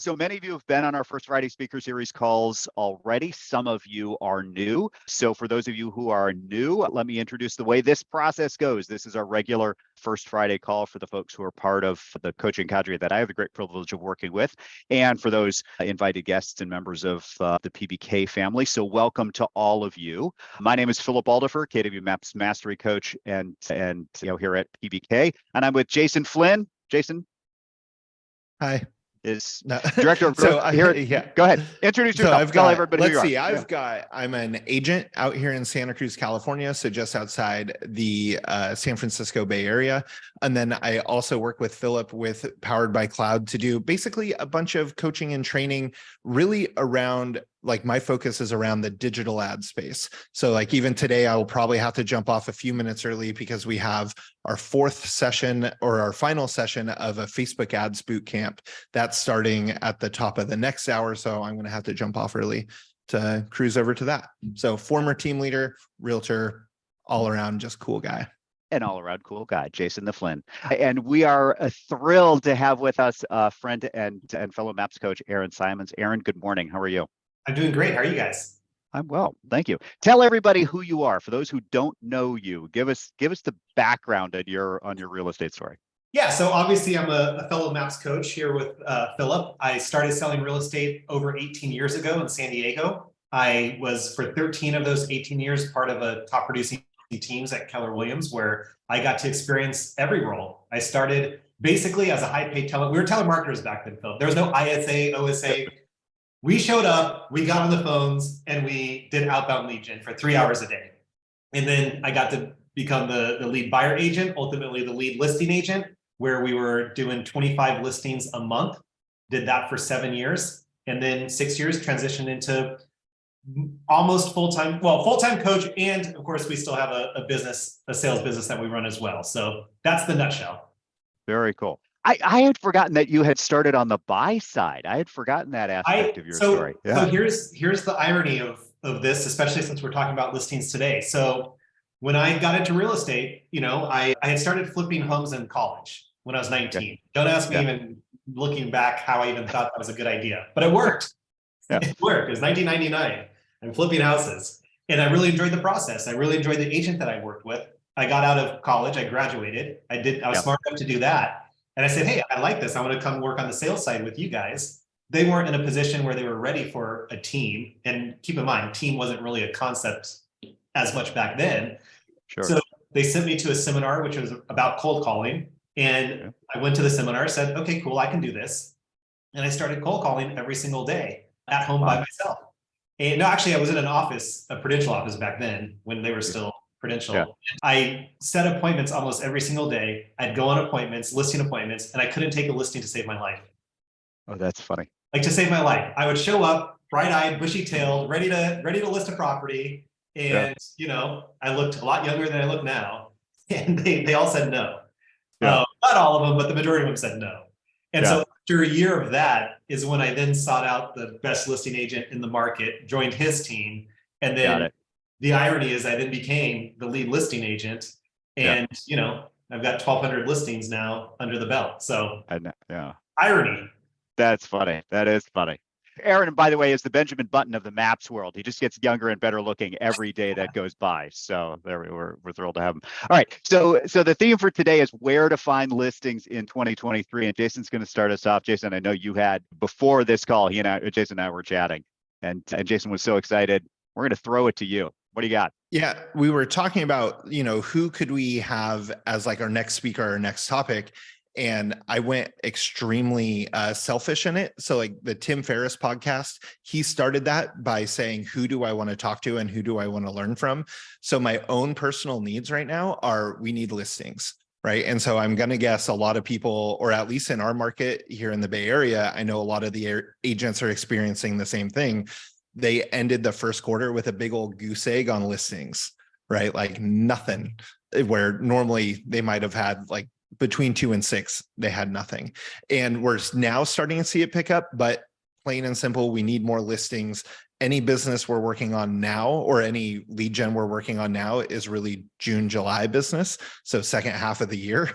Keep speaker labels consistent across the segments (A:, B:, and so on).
A: So many of you have been on our First Friday Speaker Series calls already. Some of you are new. So for those of you who are new, let me introduce the way this process goes. This is our regular First Friday call for the folks who are part of the coaching cadre that I have the great privilege of working with, and for those invited guests and members of the PBK family. So welcome to all of you. My name is Philip Alderfer, KW Maps Mastery Coach, and here at PBK, and I'm with Jason Flynn. Jason.
B: Hi.
A: Is director of growth here. Yeah. Go ahead. Introduce yourself. Tell everybody who you are.
B: I'm an agent out here in Santa Cruz, California. So just outside the San Francisco Bay Area. And then I also work with Philip with Powered by Cloud to do basically a bunch of coaching and training really around, like, my focus is around the digital ad space. So like even today, I will probably have to jump off a few minutes early because we have our fourth session or our final session of a Facebook ads boot camp that's starting at the top of the next hour. So I'm going to have to jump off early to cruise over to that. So former team leader, realtor, all around just cool guy.
A: An all-around cool guy, Jason the Flynn. And we are thrilled to have with us a friend and fellow MAPS coach, Aaron Simons. Aaron, good morning. How are you?
C: I'm doing great. How are you guys?
A: I'm well, thank you. Tell everybody who you are. For those who don't know you, give us the background on your real estate story.
C: Yeah, so obviously I'm a fellow MAPS coach here with Philip. I started selling real estate over 18 years ago in San Diego. I was for 13 of those 18 years part of a top producing teams at Keller Williams, where I got to experience every role. I started basically as a high-paid we were telemarketers back then, Philip. There was no ISA, OSA. We showed up, we got on the phones, and we did outbound lead gen for 3 hours a day. And then I got to become the lead buyer agent, ultimately the lead listing agent, where we were doing 25 listings a month. Did that for 7 years. And then 6 years transitioned into almost full-time coach. And of course, we still have a sales business that we run as well. So that's the nutshell.
A: Very cool. I had forgotten that you had started on the buy side. I had forgotten that aspect of your story. Yeah.
C: So here's the irony of this, especially since we're talking about listings today. So when I got into real estate, I had started flipping homes in college when I was 19. Okay. Don't ask me even looking back how I even thought that was a good idea, but it worked. Yeah. It worked. It was 1999. I'm flipping houses, and I really enjoyed the process. I really enjoyed the agent that I worked with. I got out of college. I graduated. I was smart enough to do that. And I said, hey, I like this. I want to come work on the sales side with you guys. They weren't in a position where they were ready for a team. And keep in mind, team wasn't really a concept as much back then.
A: Sure.
C: So they sent me to a seminar, which was about cold calling. And I went to the seminar, said, okay, cool, I can do this. And I started cold calling every single day at home by myself. And no, actually, I was in an office, a Prudential office back then when they were still Prudential. Yeah. I set appointments almost every single day. I'd go on appointments, listing appointments, and I couldn't take a listing to save my life.
A: Oh, that's funny.
C: Like to save my life. I would show up, bright-eyed, bushy-tailed, ready to list a property. And, I looked a lot younger than I look now. And they all said no. Yeah. Not all of them, but the majority of them said no. And so after a year of that is when I then sought out the best listing agent in the market, joined his team. And then the irony is I then became the lead listing agent. And, I've got 1,200 listings now under the belt. So irony.
A: That's funny. That is funny. Aaron, by the way, is the Benjamin Button of the MAPS world. He just gets younger and better looking every day that goes by. So there we're thrilled to have him. All right. So the theme for today is where to find listings in 2023. And Jason's going to start us off. Jason, I know you had before this call, Jason and I were chatting, and Jason was so excited. We're going to throw it to you. What do you got?
B: Yeah, we were talking about, who could we have as like our next speaker, our next topic. And I went extremely selfish in it. So like the Tim Ferriss podcast, he started that by saying, who do I want to talk to and who do I want to learn from? So my own personal needs right now are we need listings, right? And so I'm going to guess a lot of people, or at least in our market here in the Bay Area, I know a lot of the agents are experiencing the same thing. They ended the first quarter with a big old goose egg on listings, right? Like nothing, where normally they might have had like between 2 and 6, they had nothing. And we're now starting to see it pick up, but plain and simple, we need more listings. Any business we're working on now or any lead gen we're working on now is really June, July business. So second half of the year.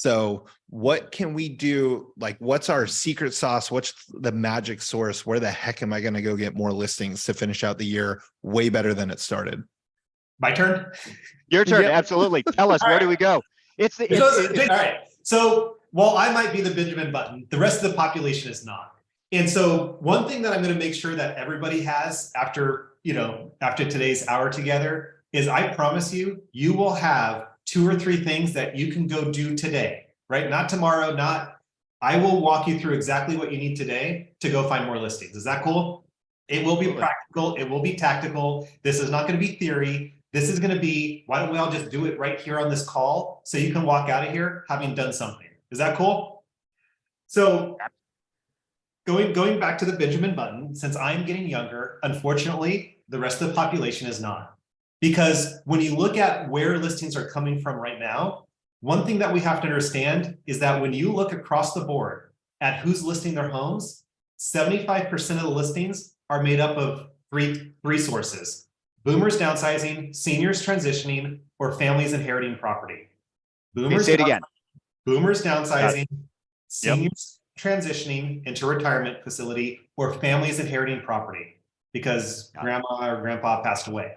B: So what can we do? Like, what's our secret sauce? What's the magic source? Where the heck am I going to go get more listings to finish out the year way better than it started?
C: My turn?
A: Your turn.
B: Yep.
A: Absolutely. Tell us, where do we go?
C: All right. So while I might be the Benjamin Button, the rest of the population is not. And so one thing that I'm going to make sure that everybody has after today's hour together is, I promise you, you will have 2 or 3 things that you can go do today, right? Not tomorrow, I will walk you through exactly what you need today to go find more listings. Is that cool? It will be practical. It will be tactical. This is not going to be theory. This is going to be, why don't we all just do it right here on this call so you can walk out of here having done something. Is that cool? So going back to the Benjamin Button, since I'm getting younger, unfortunately, the rest of the population is not. Because when you look at where listings are coming from right now, one thing that we have to understand is that when you look across the board at who's listing their homes, 75% of the listings are made up of three sources: boomers downsizing, seniors transitioning, or families inheriting property.
A: Say it again.
C: Boomers downsizing, seniors transitioning into retirement facility, or families inheriting property because grandma or grandpa passed away.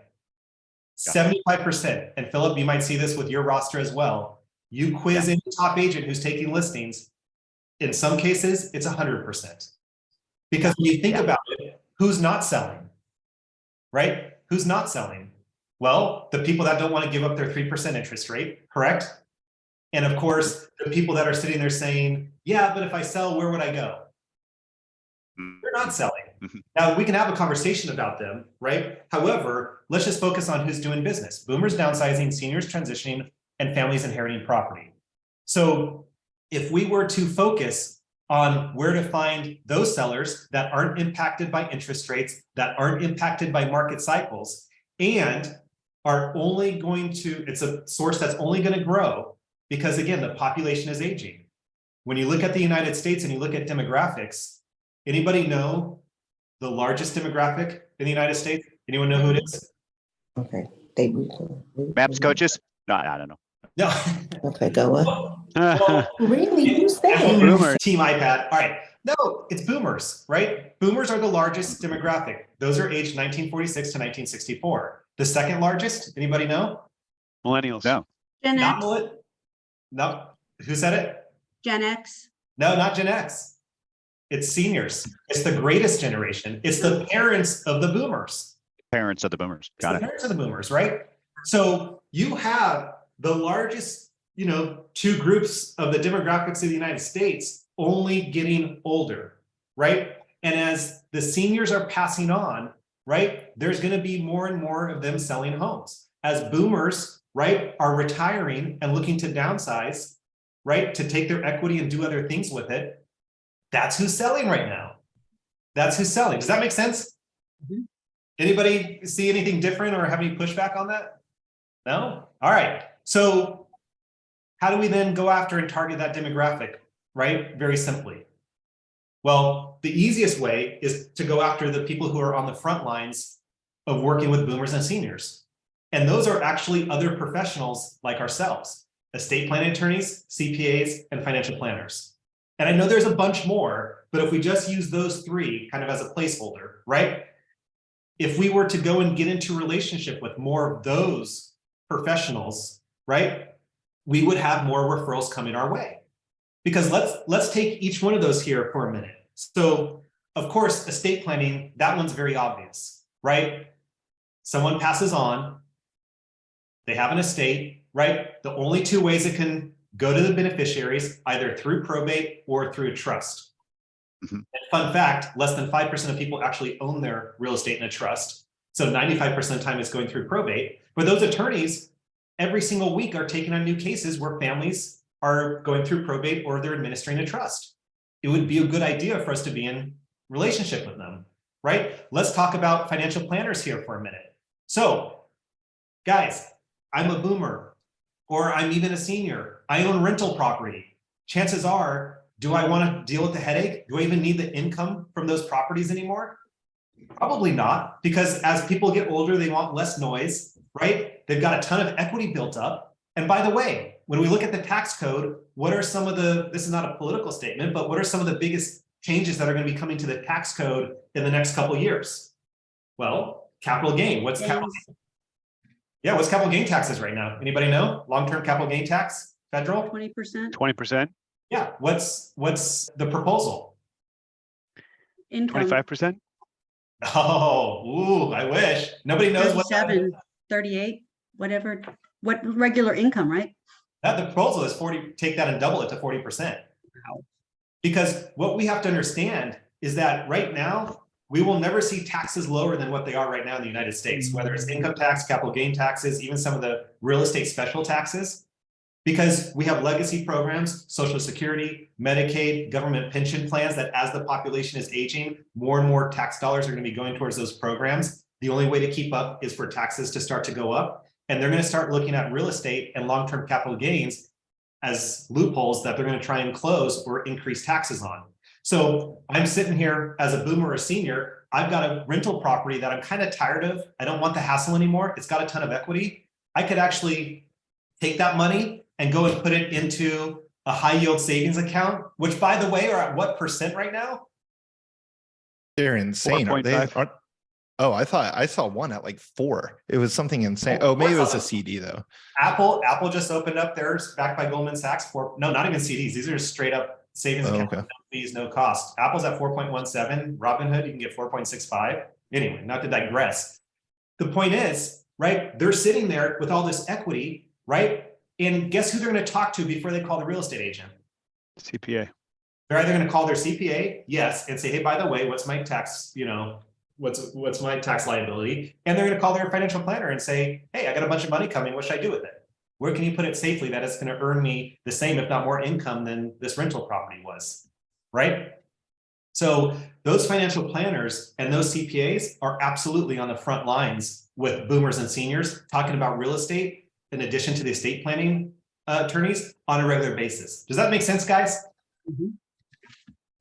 C: 75%, and Philip, you might see this with your roster as well. You quiz any top agent who's taking listings. In some cases, it's 100%. Because when you think about it, who's not selling, right? Who's not selling? Well, the people that don't want to give up their 3% interest rate, correct? And of course, the people that are sitting there saying, yeah, but if I sell, where would I go? They're not selling. Now, we can have a conversation about them, right? However, let's just focus on who's doing business: boomers downsizing, seniors transitioning, and families inheriting property. So if we were to focus on where to find those sellers that aren't impacted by interest rates, that aren't impacted by market cycles, and are only going to, it's a source that's only going to grow because, again, the population is aging. When you look at the United States and you look at demographics, anybody know the largest demographic in the United States? Anyone know who it is?
D: Okay.
A: Maps coaches? No, I don't know.
C: No.
D: Okay, go on.
C: Well,
D: Really? Who's that?
A: Boomers.
C: Team iPad. All right. No, it's boomers, right? Boomers are the largest demographic. Those are aged 1946 to 1964. The second largest, anybody know?
A: Millennials. No.
E: Gen
C: Not
E: X.
C: No. Who said it?
E: Gen X.
C: No, not Gen X. It's seniors. It's the greatest generation. It's the parents of the boomers.
A: Parents of the boomers.
C: It's
A: Got
C: the
A: it.
C: parents of the boomers, right? So you have the largest, 2 groups of the demographics of the United States only getting older, right? And as the seniors are passing on, right, there's going to be more and more of them selling homes. As boomers, right, are retiring and looking to downsize, right, to take their equity and do other things with it, that's who's selling right now. That's who's selling. Does that make sense? Mm-hmm. Anybody see anything different or have any pushback on that? No? All right. So how do we then go after and target that demographic, right? Very simply. Well, the easiest way is to go after the people who are on the front lines of working with boomers and seniors. And those are actually other professionals like ourselves: estate planning attorneys, CPAs, and financial planners. And I know there's a bunch more, but if we just use those 3 kind of as a placeholder, right? If we were to go and get into relationship with more of those professionals, right, we would have more referrals coming our way. Because let's take each one of those here for a minute. So, of course, estate planning, that one's very obvious, right? Someone passes on, they have an estate, right? The only 2 ways it can go to the beneficiaries, either through probate or through a trust. Mm-hmm. And fun fact, less than 5% of people actually own their real estate in a trust. So 95% of the time it's going through probate. But those attorneys, every single week, are taking on new cases where families are going through probate or they're administering a trust. It would be a good idea for us to be in relationship with them, right? Let's talk about financial planners here for a minute. So, guys, I'm a boomer, or I'm even a senior. I own rental property. Chances are, do I want to deal with the headache? Do I even need the income from those properties anymore? Probably not, because as people get older, they want less noise, right? They've got a ton of equity built up. And by the way, when we look at the tax code, what are some of this is not a political statement, but what are some of the biggest changes that are going to be coming to the tax code in the next couple of years? Well, capital gain. What's capital gain? Yeah, what's capital gain taxes right now? Anybody know? Long-term capital gain tax, federal?
E: 20%.
A: 20%,
C: Yeah, what's the proposal?
E: Income.
A: 25%.
C: Oh, ooh, I wish. Nobody knows what
E: 37, 38, whatever, what regular income, right?
C: the proposal is 40, take that and double it to 40%.
E: Wow.
C: Because what we have to understand is that right now, we will never see taxes lower than what they are right now in the United States, whether it's income tax, capital gain taxes, even some of the real estate special taxes, because we have legacy programs, Social Security, Medicaid, government pension plans that as the population is aging, more and more tax dollars are going to be going towards those programs. The only way to keep up is for taxes to start to go up. And they're going to start looking at real estate and long-term capital gains as loopholes that they're going to try and close or increase taxes on. So I'm sitting here as a boomer or a senior. I've got a rental property that I'm kind of tired of. I don't want the hassle anymore. It's got a ton of equity. I could actually take that money and go and put it into a high yield savings account, which by the way, are at what percent right now?
B: They're insane. Aren't they?
A: 4.5.
B: Oh, I thought I saw one at like 4. It was something insane. Oh, maybe it was a CD though.
C: Apple just opened up theirs backed by Goldman Sachs for, no, not even CDs. These are straight up savings accounts,
B: okay.
C: no fees, no cost. Apple's at 4.17. Robinhood, you can get 4.65. Anyway, not to digress. The point is, right, they're sitting there with all this equity, right? And guess who they're going to talk to before they call the real estate agent?
A: CPA.
C: They're either going to call their CPA, yes, and say, hey, by the way, what's my tax, what's my tax liability? And they're going to call their financial planner and say, hey, I got a bunch of money coming. What should I do with it? Where can you put it safely that it's going to earn me the same, if not more income than this rental property was, right? So those financial planners and those CPAs are absolutely on the front lines with boomers and seniors talking about real estate in addition to the estate planning attorneys on a regular basis. Does that make sense, guys?
E: Mm-hmm.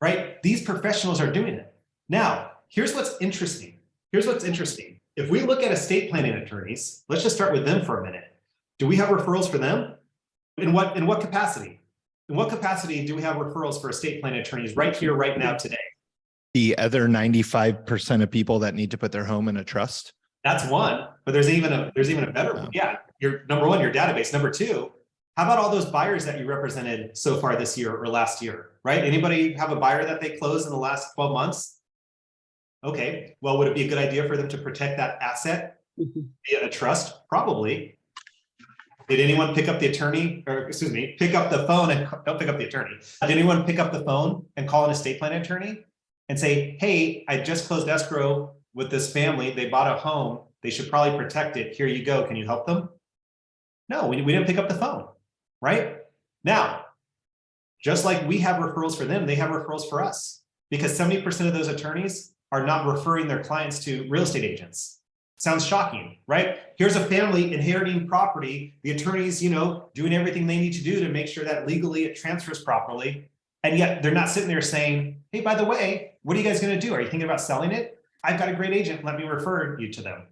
C: Right? These professionals are doing it. Now, here's what's interesting. If we look at estate planning attorneys, let's just start with them for a minute. Do we have referrals for them? In what capacity? In what capacity do we have referrals for estate planning attorneys right here, right now, today?
B: The other 95% of people that need to put their home in a trust.
C: That's one, but there's even a better one. Yeah, your number one, your database. Number two, how about all those buyers that you represented so far this year or last year, right? Anybody have a buyer that they closed in the last 12 months? Okay, well, would it be a good idea for them to protect that asset via a trust? Probably. Did anyone pick up the attorney, or excuse me, pick up the phone and don't pick up the attorney. Did anyone pick up the phone and call an estate plan attorney and say, hey, I just closed escrow with this family. They bought a home. They should probably protect it. Here you go. Can you help them? No, we didn't pick up the phone, right? Now, just like we have referrals for them, they have referrals for us, because 70% of those attorneys are not referring their clients to real estate agents. Sounds shocking, right? Here's a family inheriting property. The attorneys, doing everything they need to do to make sure that legally it transfers properly. And yet they're not sitting there saying, hey, by the way, what are you guys going to do? Are you thinking about selling it? I've got a great agent. Let me refer you to them,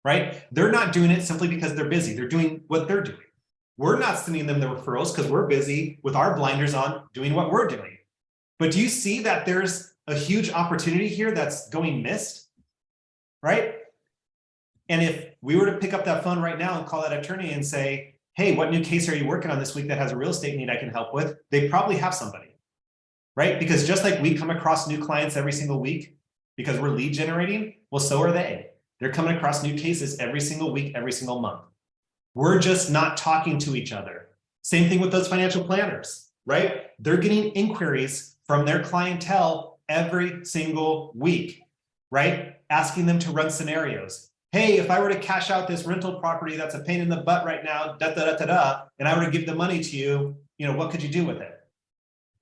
C: right? They're not doing it simply because they're busy. They're doing what they're doing. We're not sending them the referrals because we're busy with our blinders on doing what we're doing. But do you see that there's a huge opportunity here that's going missed, right? And if we were to pick up that phone right now and call that attorney and say, hey, what new case are you working on this week that has a real estate need I can help with? They probably have somebody, right? Because just like we come across new clients every single week because we're lead generating, well, so are they. They're coming across new cases every single week, every single month. We're just not talking to each other. Same thing with those financial planners, right? They're getting inquiries from their clientele every single week, right? Asking them to run scenarios. Hey, if I were to cash out this rental property that's a pain in the butt right now, and I were to give the money to you, what could you do with it?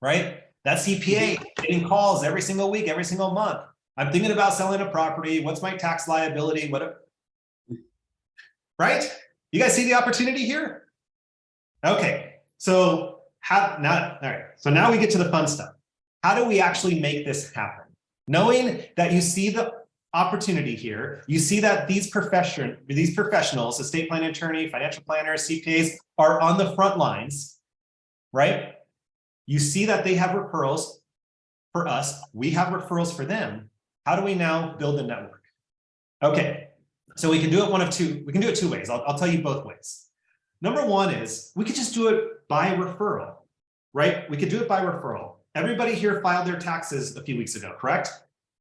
C: Right? That CPA getting calls every single week, every single month. I'm thinking about selling a property. What's my tax liability? Right? You guys see the opportunity here? Okay. So now we get to the fun stuff. How do we actually make this happen? Knowing that you see the opportunity here. You see that these professionals, estate planning attorney, financial planners, CPAs, are on the front lines, right? You see that they have referrals for us. We have referrals for them. How do we now build a network? Okay, so we can do it one of two. We can do it two ways. I'll tell you both ways. Number one is we could just do it by referral, right? We could do it by referral. Everybody here filed their taxes a few weeks ago, correct?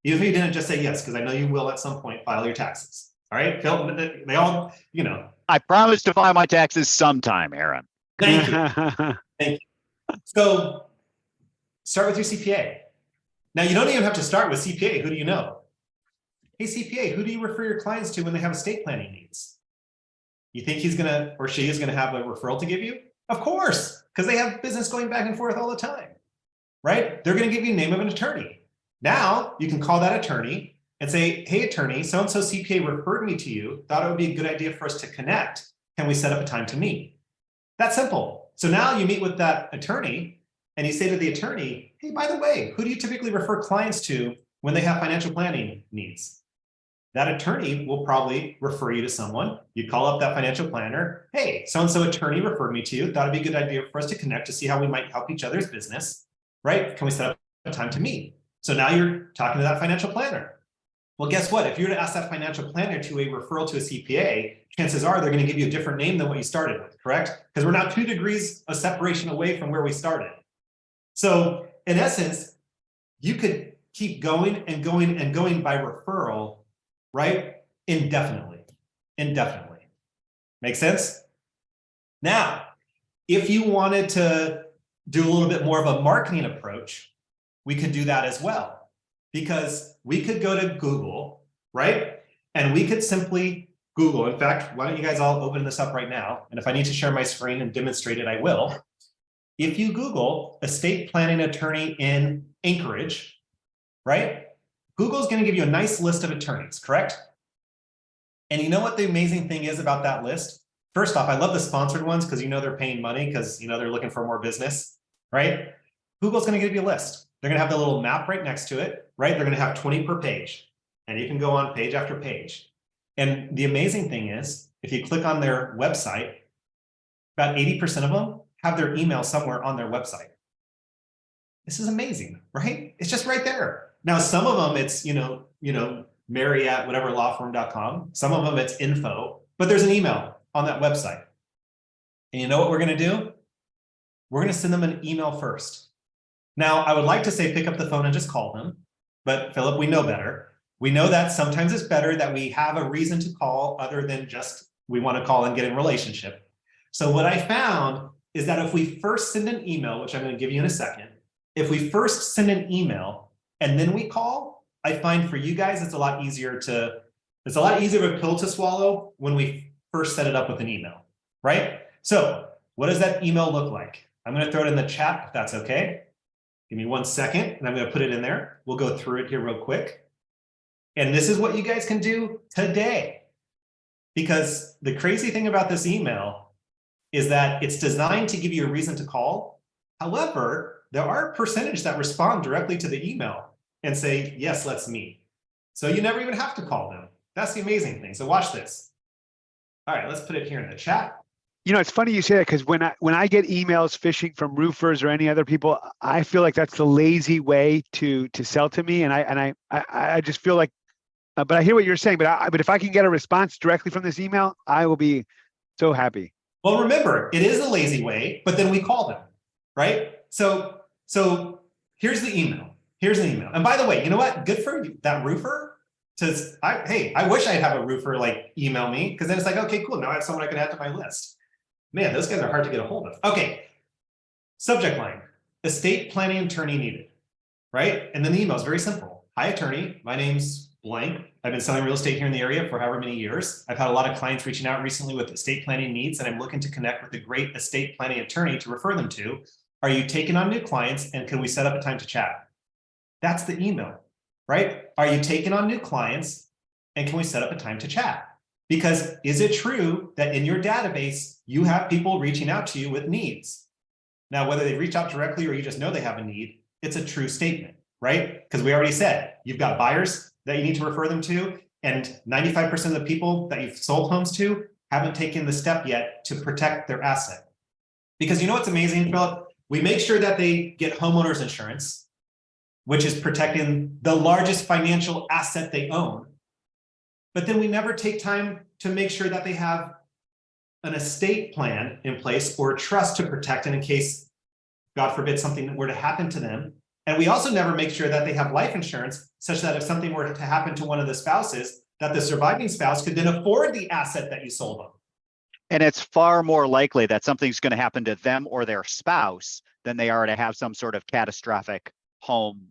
C: Even if you didn't, just say yes, because I know you will at some point file your taxes. All right, Phil, they all, you know.
A: I promise to file my taxes sometime, Aaron.
C: Thank you. Thank you. So start with your CPA. Now, you don't even have to start with CPA. Who do you know? Hey, CPA, who do you refer your clients to when they have estate planning needs? You think he's going to, or she is going to have a referral to give you? Of course, because they have business going back and forth all the time, right? They're going to give you the name of an attorney. Now you can call that attorney and say, hey, attorney, so-and-so CPA referred me to you, thought it would be a good idea for us to connect. Can we set up a time to meet? That's simple. So now you meet with that attorney and you say to the attorney, hey, by the way, who do you typically refer clients to when they have financial planning needs? That attorney will probably refer you to someone. You call up that financial planner. Hey, so-and-so attorney referred me to you. Thought it'd be a good idea for us to connect to see how we might help each other's business, right? Can we set up a time to meet? So now you're talking to that financial planner. Well, guess what? If you were to ask that financial planner to a referral to a CPA, chances are they're going to give you a different name than what you started with, correct? Because we're now 2 degrees of separation away from where we started. So in essence, you could keep going and going and going by referral, right? Indefinitely. Make sense? Now, if you wanted to do a little bit more of a marketing approach, we could do that as well, because we could go to Google, right? And we could simply Google. In fact, why don't you guys all open this up right now? And if I need to share my screen and demonstrate it, I will. If you Google estate planning attorney in Anchorage, right? Google's going to give you a nice list of attorneys, correct? And you know what the amazing thing is about that list? First off, I love the sponsored ones because you know they're paying money because you know they're looking for more business, right? Google's going to give you a list. They're going to have the little map right next to it, right? They're going to have 20 per page, and you can go on page after page. And the amazing thing is, if you click on their website, about 80% of them have their email somewhere on their website. This is amazing, right? It's just right there. Now, some of them it's, Mary at whatever lawfirm.com. Some of them it's info, but there's an email on that website. And you know what we're going to do? We're going to send them an email first. Now, I would like to say pick up the phone and just call them, but Philip, we know better. We know that sometimes it's better that we have a reason to call other than just we want to call and get in relationship. So what I found is that if we first send an email, which I'm going to give you in a second, if we first send an email and then we call, I find for you guys it's a lot easier of a pill to swallow when we first set it up with an email, right? So what does that email look like? I'm going to throw it in the chat if that's okay. Give me 1 second and I'm going to put it in there. We'll go through it here real quick. And this is what you guys can do today. Because the crazy thing about this email is that it's designed to give you a reason to call. However, there are a percentage that respond directly to the email and say, yes, let's meet. So you never even have to call them. That's the amazing thing. So watch this. All right, let's put it here in the chat.
F: You know, it's funny you say that because when I get emails phishing from roofers or any other people, I feel like that's the lazy way to sell to me, and I just feel like, but I hear what you're saying. But if I can get a response directly from this email, I will be so happy.
C: Well, remember, it is a lazy way, but then we call them, right? So here's the email. Here's an email. And by the way, you know what? Good for that roofer. I wish I'd have a roofer like email me, because then it's like, okay, cool. Now I have someone I can add to my list. Man, those guys are hard to get a hold of. Okay, subject line, estate planning attorney needed, right? And then the email is very simple. Hi, attorney. My name's blank. I've been selling real estate here in the area for however many years. I've had a lot of clients reaching out recently with estate planning needs, and I'm looking to connect with a great estate planning attorney to refer them to. Are you taking on new clients, and can we set up a time to chat? That's the email, right? Are you taking on new clients, and can we set up a time to chat? Because is it true that in your database, you have people reaching out to you with needs? Now, whether they reach out directly or you just know they have a need, it's a true statement, right? Because we already said you've got buyers that you need to refer them to, and 95% of the people that you've sold homes to haven't taken the step yet to protect their asset. Because you know what's amazing, Philip? We make sure that they get homeowners insurance, which is protecting the largest financial asset they own. But then we never take time to make sure that they have an estate plan in place or a trust to protect them in case, God forbid, something were to happen to them. And we also never make sure that they have life insurance such that if something were to happen to one of the spouses, that the surviving spouse could then afford the asset that you sold them.
A: And it's far more likely that something's going to happen to them or their spouse than they are to have some sort of catastrophic home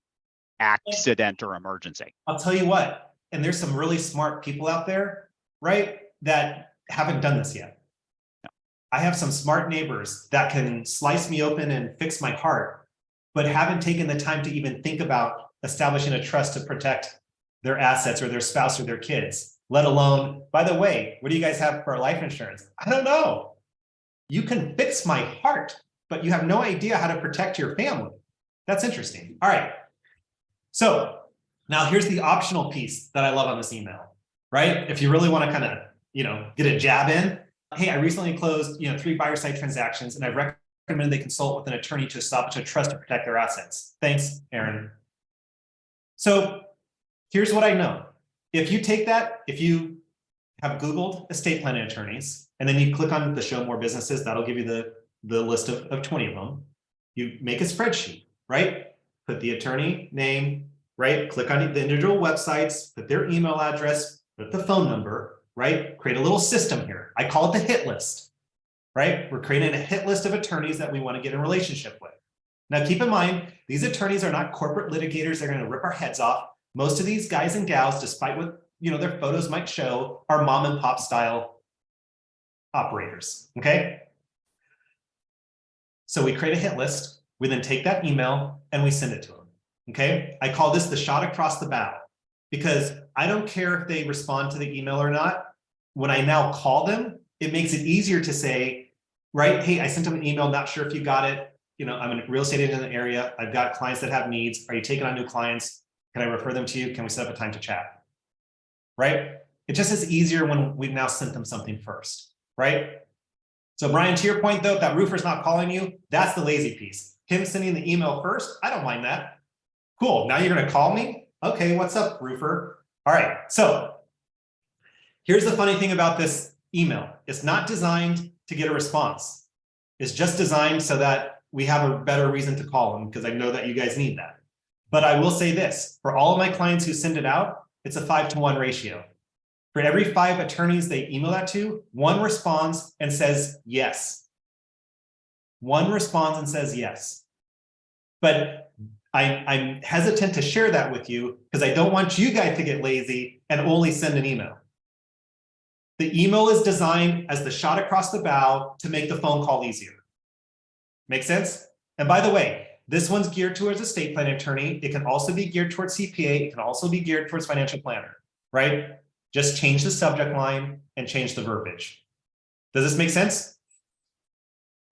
A: accident or emergency.
C: I'll tell you what, and there's some really smart people out there, right, that haven't done this yet.
A: No.
C: I have some smart neighbors that can slice me open and fix my heart, but haven't taken the time to even think about establishing a trust to protect their assets or their spouse or their kids, let alone, by the way, what do you guys have for life insurance? I don't know. You can fix my heart, but you have no idea how to protect your family. That's interesting. All right. So now here's the optional piece that I love on this email, right? If you really want to kind of, get a jab in, hey, I recently closed, 3 buyer site transactions, and I recommend they consult with an attorney to establish a trust to protect their assets. Thanks, Aaron. So here's what I know. If you take that, if you have Googled estate planning attorneys, and then you click on the show more businesses, that'll give you the list of 20 of them. You make a spreadsheet, right? Put the attorney name, right? Click on the individual websites, put their email address, put the phone number, right? Create a little system here. I call it the hit list, right? We're creating a hit list of attorneys that we want to get in relationship with. Now, keep in mind, these attorneys are not corporate litigators. They're going to rip our heads off. Most of these guys and gals, despite what their photos might show, are mom and pop style operators, okay? So we create a hit list. We then take that email and we send it to them, okay? I call this the shot across the bow because I don't care if they respond to the email or not. When I now call them, it makes it easier to say, right, hey, I sent them an email, not sure if you got it. I'm a real estate agent in the area. I've got clients that have needs. Are you taking on new clients? Can I refer them to you? Can we set up a time to chat? Right? It just is easier when we've now sent them something first, right? So Brian, to your point though, that roofer's not calling you, that's the lazy piece. Him sending the email first, I don't mind that. Cool, now you're gonna call me? Okay, what's up, roofer? All right, so here's the funny thing about this email. It's not designed to get a response. It's just designed so that we have a better reason to call them because I know that you guys need that. But I will say this, for all of my clients who send it out, it's a 5-to-1 ratio. For every 5 attorneys they email that to, 1 responds and says yes. 1 responds and says yes. But I'm hesitant to share that with you because I don't want you guys to get lazy and only send an email. The email is designed as the shot across the bow to make the phone call easier. Make sense? And by the way, this one's geared towards estate planning attorney. It can also be geared towards CPA. It can also be geared towards financial planner, right? Just change the subject line and change the verbiage. Does this make sense?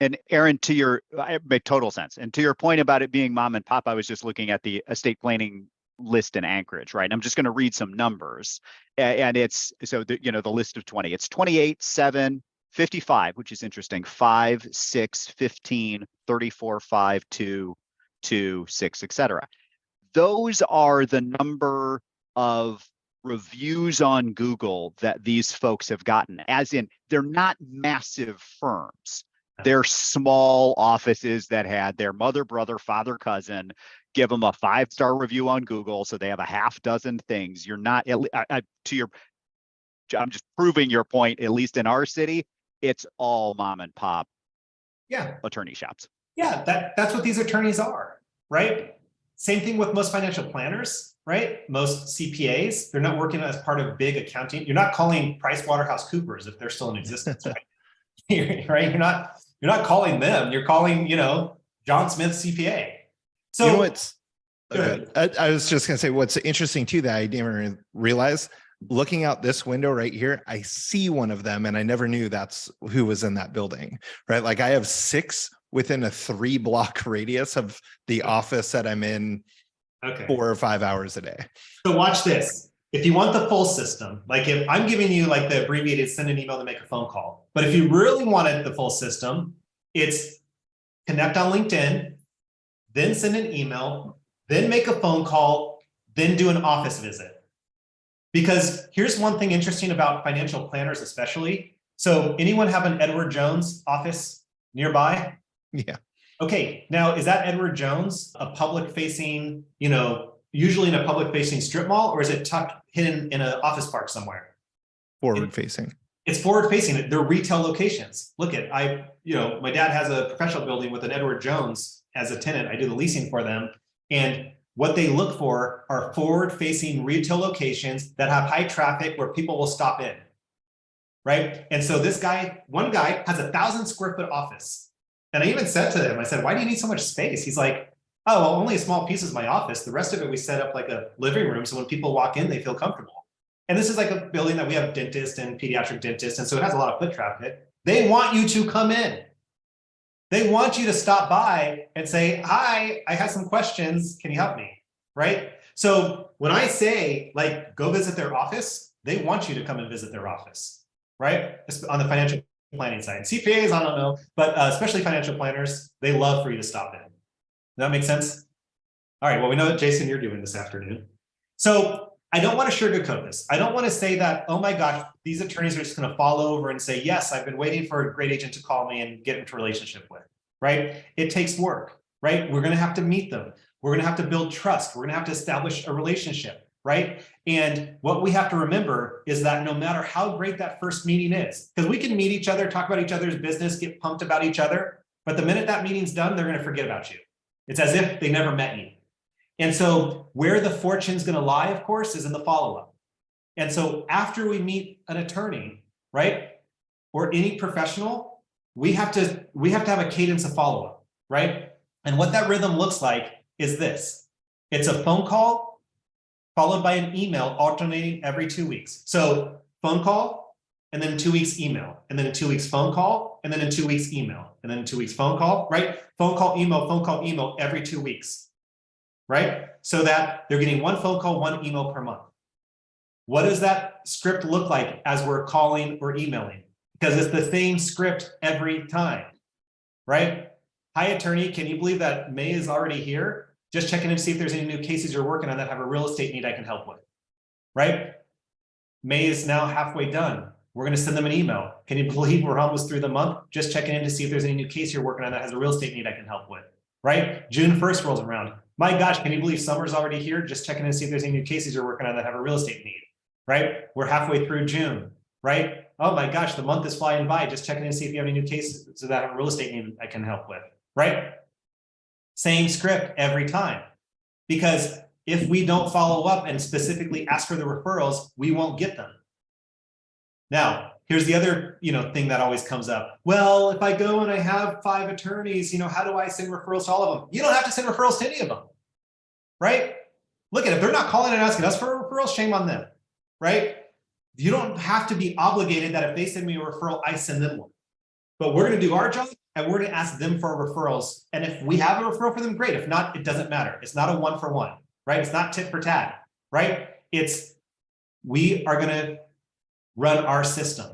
A: And Aaron, it made total sense. And to your point about it being mom and pop, I was just looking at the estate planning list in Anchorage, right? And I'm just going to read some numbers. And it's, so the list of 20, it's 28, 7, 55, which is interesting, 5, 6, 15, 34, 5, 2, 2, 6, etc. Those are the number of reviews on Google that these folks have gotten, as in they're not massive firms. They're small offices that had their mother, brother, father, cousin give them a 5-star review on Google. So they have a half dozen things. You're not, I'm just proving your point, at least in our city, it's all mom and pop attorney shops.
C: Yeah, that's what these attorneys are, right? Same thing with most financial planners, right? Most CPAs, they're not working as part of big accounting. You're not calling PricewaterhouseCoopers if they're still in existence, right? Right? You're not calling them. You're calling, John Smith CPA. So
B: you know what's I was just gonna say what's interesting too that I didn't even realize. Looking out this window right here, I see one of them, and I never knew that's who was in that building, right? Like I have 6 within a 3-block radius of the office that I'm in
C: Okay.
B: 4 or 5 hours a day.
C: So watch this. If you want the full system, like if I'm giving you like the abbreviated send an email to make a phone call, but if you really wanted the full system, it's connect on LinkedIn, then send an email, then make a phone call, then do an office visit. Because here's one thing interesting about financial planners, especially. So anyone have an Edward Jones office nearby?
B: Yeah.
C: Okay, now is that Edward Jones a public facing, usually in a public facing strip mall, or is it tucked hidden in an office park somewhere?
B: Forward facing.
C: It's forward facing. They're retail locations. Look at, my dad has a professional building with an Edward Jones as a tenant. I do the leasing for them. And what they look for are forward facing retail locations that have high traffic where people will stop in. Right. And so one guy has 1,000 square foot office. And I even said to him, I said, why do you need so much space? He's like, oh, well, only a small piece is my office. The rest of it, we set up like a living room. So when people walk in, they feel comfortable. And this is like a building that we have dentists and pediatric dentists. And so it has a lot of foot traffic. They want you to come in. They want you to stop by and say, hi, I have some questions. Can you help me? Right. So when I say like, go visit their office, they want you to come and visit their office. Right. On the financial planning side. CPAs, I don't know, but especially financial planners, they love for you to stop in. Does that make sense? All right. Well, we know that, Jason, you're doing this afternoon. So I don't want to sugarcoat this. I don't want to say that, oh my gosh, these attorneys are just going to fall over and say, yes, I've been waiting for a great agent to call me and get into a relationship with, right? It takes work, right? We're going to have to meet them. We're going to have to build trust. We're going to have to establish a relationship, right? And what we have to remember is that no matter how great that first meeting is, because we can meet each other, talk about each other's business, get pumped about each other, but the minute that meeting's done, they're going to forget about you. It's as if they never met you. And so where the fortune's going to lie, of course, is in the follow-up. And so after we meet an attorney, right, or any professional, we have to have a cadence of follow-up, right? And what that rhythm looks like is this. It's a phone call followed by an email alternating every 2 weeks. So phone call, and then in 2 weeks email, and then in 2 weeks phone call, and then in 2 weeks email, and then in 2 weeks phone call, right? Phone call, email every 2 weeks, right? So that they're getting one phone call, one email per month. What does that script look like as we're calling or emailing? Because it's the same script every time, right? Hi, attorney, can you believe that May is already here? Just checking in to see if there's any new cases you're working on that have a real estate need I can help with, right? May is now halfway done. We're going to send them an email. Can you believe we're almost through the month? Just checking in to see if there's any new case you're working on that has a real estate need I can help with, right? June 1st rolls around. My gosh, can you believe summer's already here? Just checking in to see if there's any new cases you're working on that have a real estate need, right? We're halfway through June, right? Oh my gosh, the month is flying by. Just checking in to see if you have any new cases so that have a real estate need I can help with, right? Same script every time. Because if we don't follow up and specifically ask for the referrals, we won't get them. Now, here's the other, thing that always comes up. Well, if I go and I have 5 attorneys, how do I send referrals to all of them? You don't have to send referrals to any of them, right? Look at it. If they're not calling and asking us for a referral, shame on them, right? You don't have to be obligated that if they send me a referral, I send them one. But we're going to do our job and we're going to ask them for referrals. And if we have a referral for them, great. If not, it doesn't matter. It's not a 1-for-1, right? It's not tit for tat, right? We are going to run our system.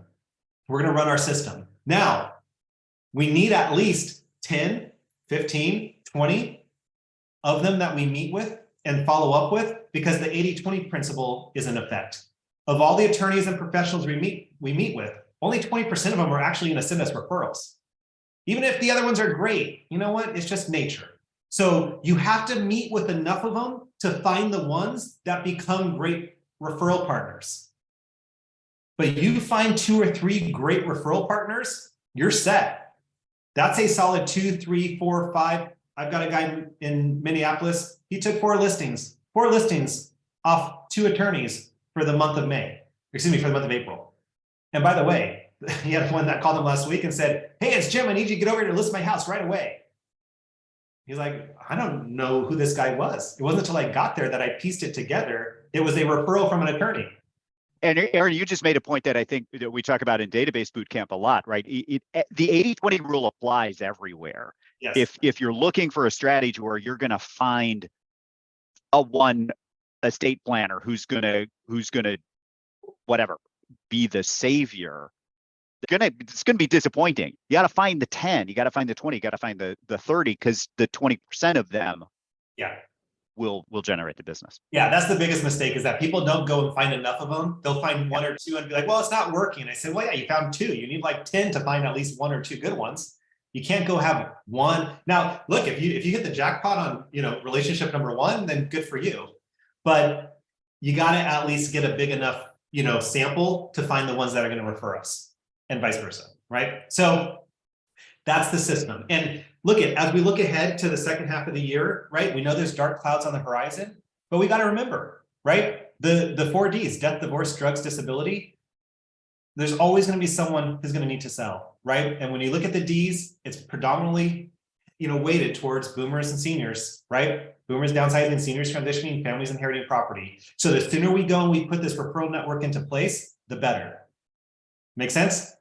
C: We're going to run our system. Now, we need at least 10, 15, 20 of them that we meet with and follow up with, because the 80-20 principle is in effect. Of all the attorneys and professionals we meet with, only 20% of them are actually going to send us referrals. Even if the other ones are great, you know what? It's just nature. So you have to meet with enough of them to find the ones that become great referral partners. But you find 2 or 3 great referral partners, you're set. That's a solid 2, 3, 4, 5. I've got a guy in Minneapolis. He took 4 listings off 2 attorneys for the month of for the month of April. And by the way, he had one that called him last week and said, hey, it's Jim. I need you to get over here to list my house right away. He's like, I don't know who this guy was. It wasn't until I got there that I pieced it together. It was a referral from an attorney.
A: And Aaron, you just made a point that I think that we talk about in database bootcamp a lot, right? The 80-20 rule applies everywhere.
C: Yes.
A: If you're looking for a strategy where you're going to find one estate planner who's gonna whatever be the savior. It's gonna be disappointing. You got to find the 10, you got to find the 20, you got to find the 30, because the 20% of them
C: Yeah.
A: will generate the business.
C: Yeah, that's the biggest mistake, is that people don't go and find enough of them. They'll find one or two and be like, well, it's not working. I said, well, yeah, you found 2. You need like 10 to find at least 1 or 2 good ones. You can't go have one. Now, look, if you hit the jackpot on, relationship number 1, then good for you. But you got to at least get a big enough, sample to find the ones that are going to refer us, and vice versa, right? So that's the system. And as we look ahead to the second half of the year, right? We know there's dark clouds on the horizon, but we got to remember, right? The 4 Ds, death, divorce, drugs, disability. There's always going to be someone who's going to need to sell, right? And when you look at the Ds, it's predominantly, weighted towards boomers and seniors, right? Boomers downsizing, seniors transitioning, families inheriting property. So the sooner we go and we put this referral network into place, the better. Make sense?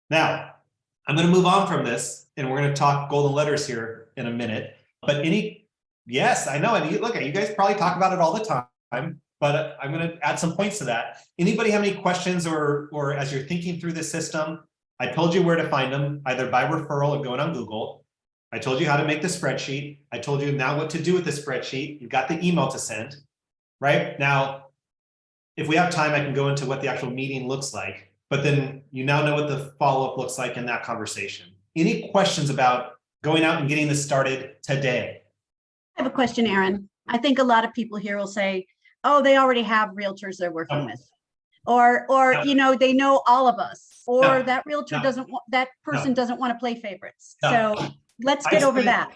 C: Now, I'm going to move on from this, and we're going to talk golden letters here in a minute. But yes, I know. And look, you guys probably talk about it all the time, but I'm going to add some points to that. Anybody have any questions, or as you're thinking through the system? I told you where to find them, either by referral or going on Google. I told you how to make the spreadsheet. I told you now what to do with the spreadsheet. You've got the email to send, right? Now, if we have time, I can go into what the actual meeting looks like, but then you now know what the follow-up looks like in that conversation. Any questions about going out and getting this started today?
E: I have a question, Aaron. I think a lot of people here will say, oh, they already have realtors they're working with. Or
C: No.
E: they know all of us, or
C: No.
E: that realtor
C: No.
E: doesn't want, that person
C: No.
E: doesn't want to play favorites.
C: No.
E: So let's get over that.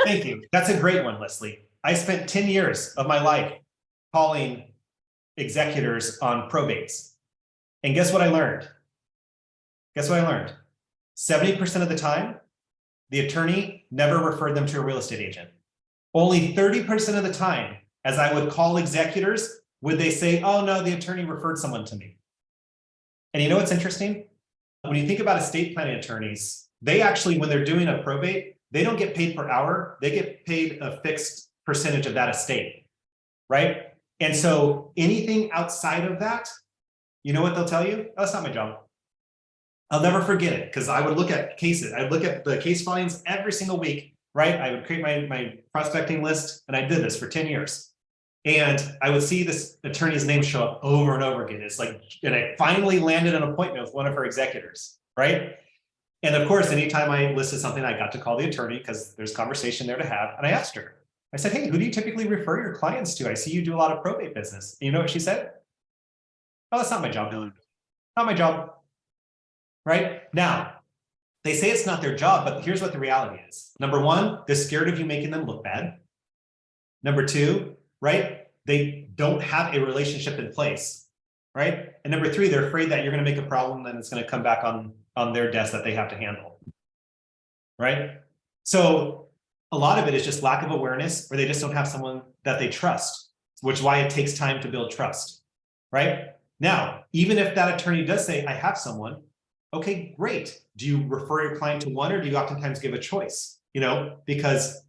C: Thank you. That's a great one, Leslie. I spent 10 years of my life calling executors on probates. And guess what I learned? 70% of the time, the attorney never referred them to a real estate agent. Only 30% of the time, as I would call executors, would they say, oh no, the attorney referred someone to me. And you know what's interesting? When you think about estate planning attorneys, they actually, when they're doing a probate, they don't get paid per hour. They get paid a fixed percentage of that estate, right? And so anything outside of that, you know what they'll tell you? Oh, that's not my job. I'll never forget it, because I would look at cases. I'd look at the case filings every single week, right? I would create my prospecting list, and I did this for 10 years. And I would see this attorney's name show up over and over again. It's like, and I finally landed an appointment with one of her executors, right? And of course, anytime I listed something, I got to call the attorney, because there's conversation there to have. And I asked her, I said, hey, who do you typically refer your clients to? I see you do a lot of probate business. And you know what she said? Oh, that's not my job. Not my job. Right? Now, they say it's not their job, but here's what the reality is. Number 1, they're scared of you making them look bad. Number 2, right? They don't have a relationship in place, right? And number 3, they're afraid that you're going to make a problem and it's going to come back on their desk that they have to handle, right? So a lot of it is just lack of awareness, or they just don't have someone that they trust, which is why it takes time to build trust, right? Now, even if that attorney does say, I have someone, okay, great. Do you refer your client to one, or do you oftentimes give a choice? Because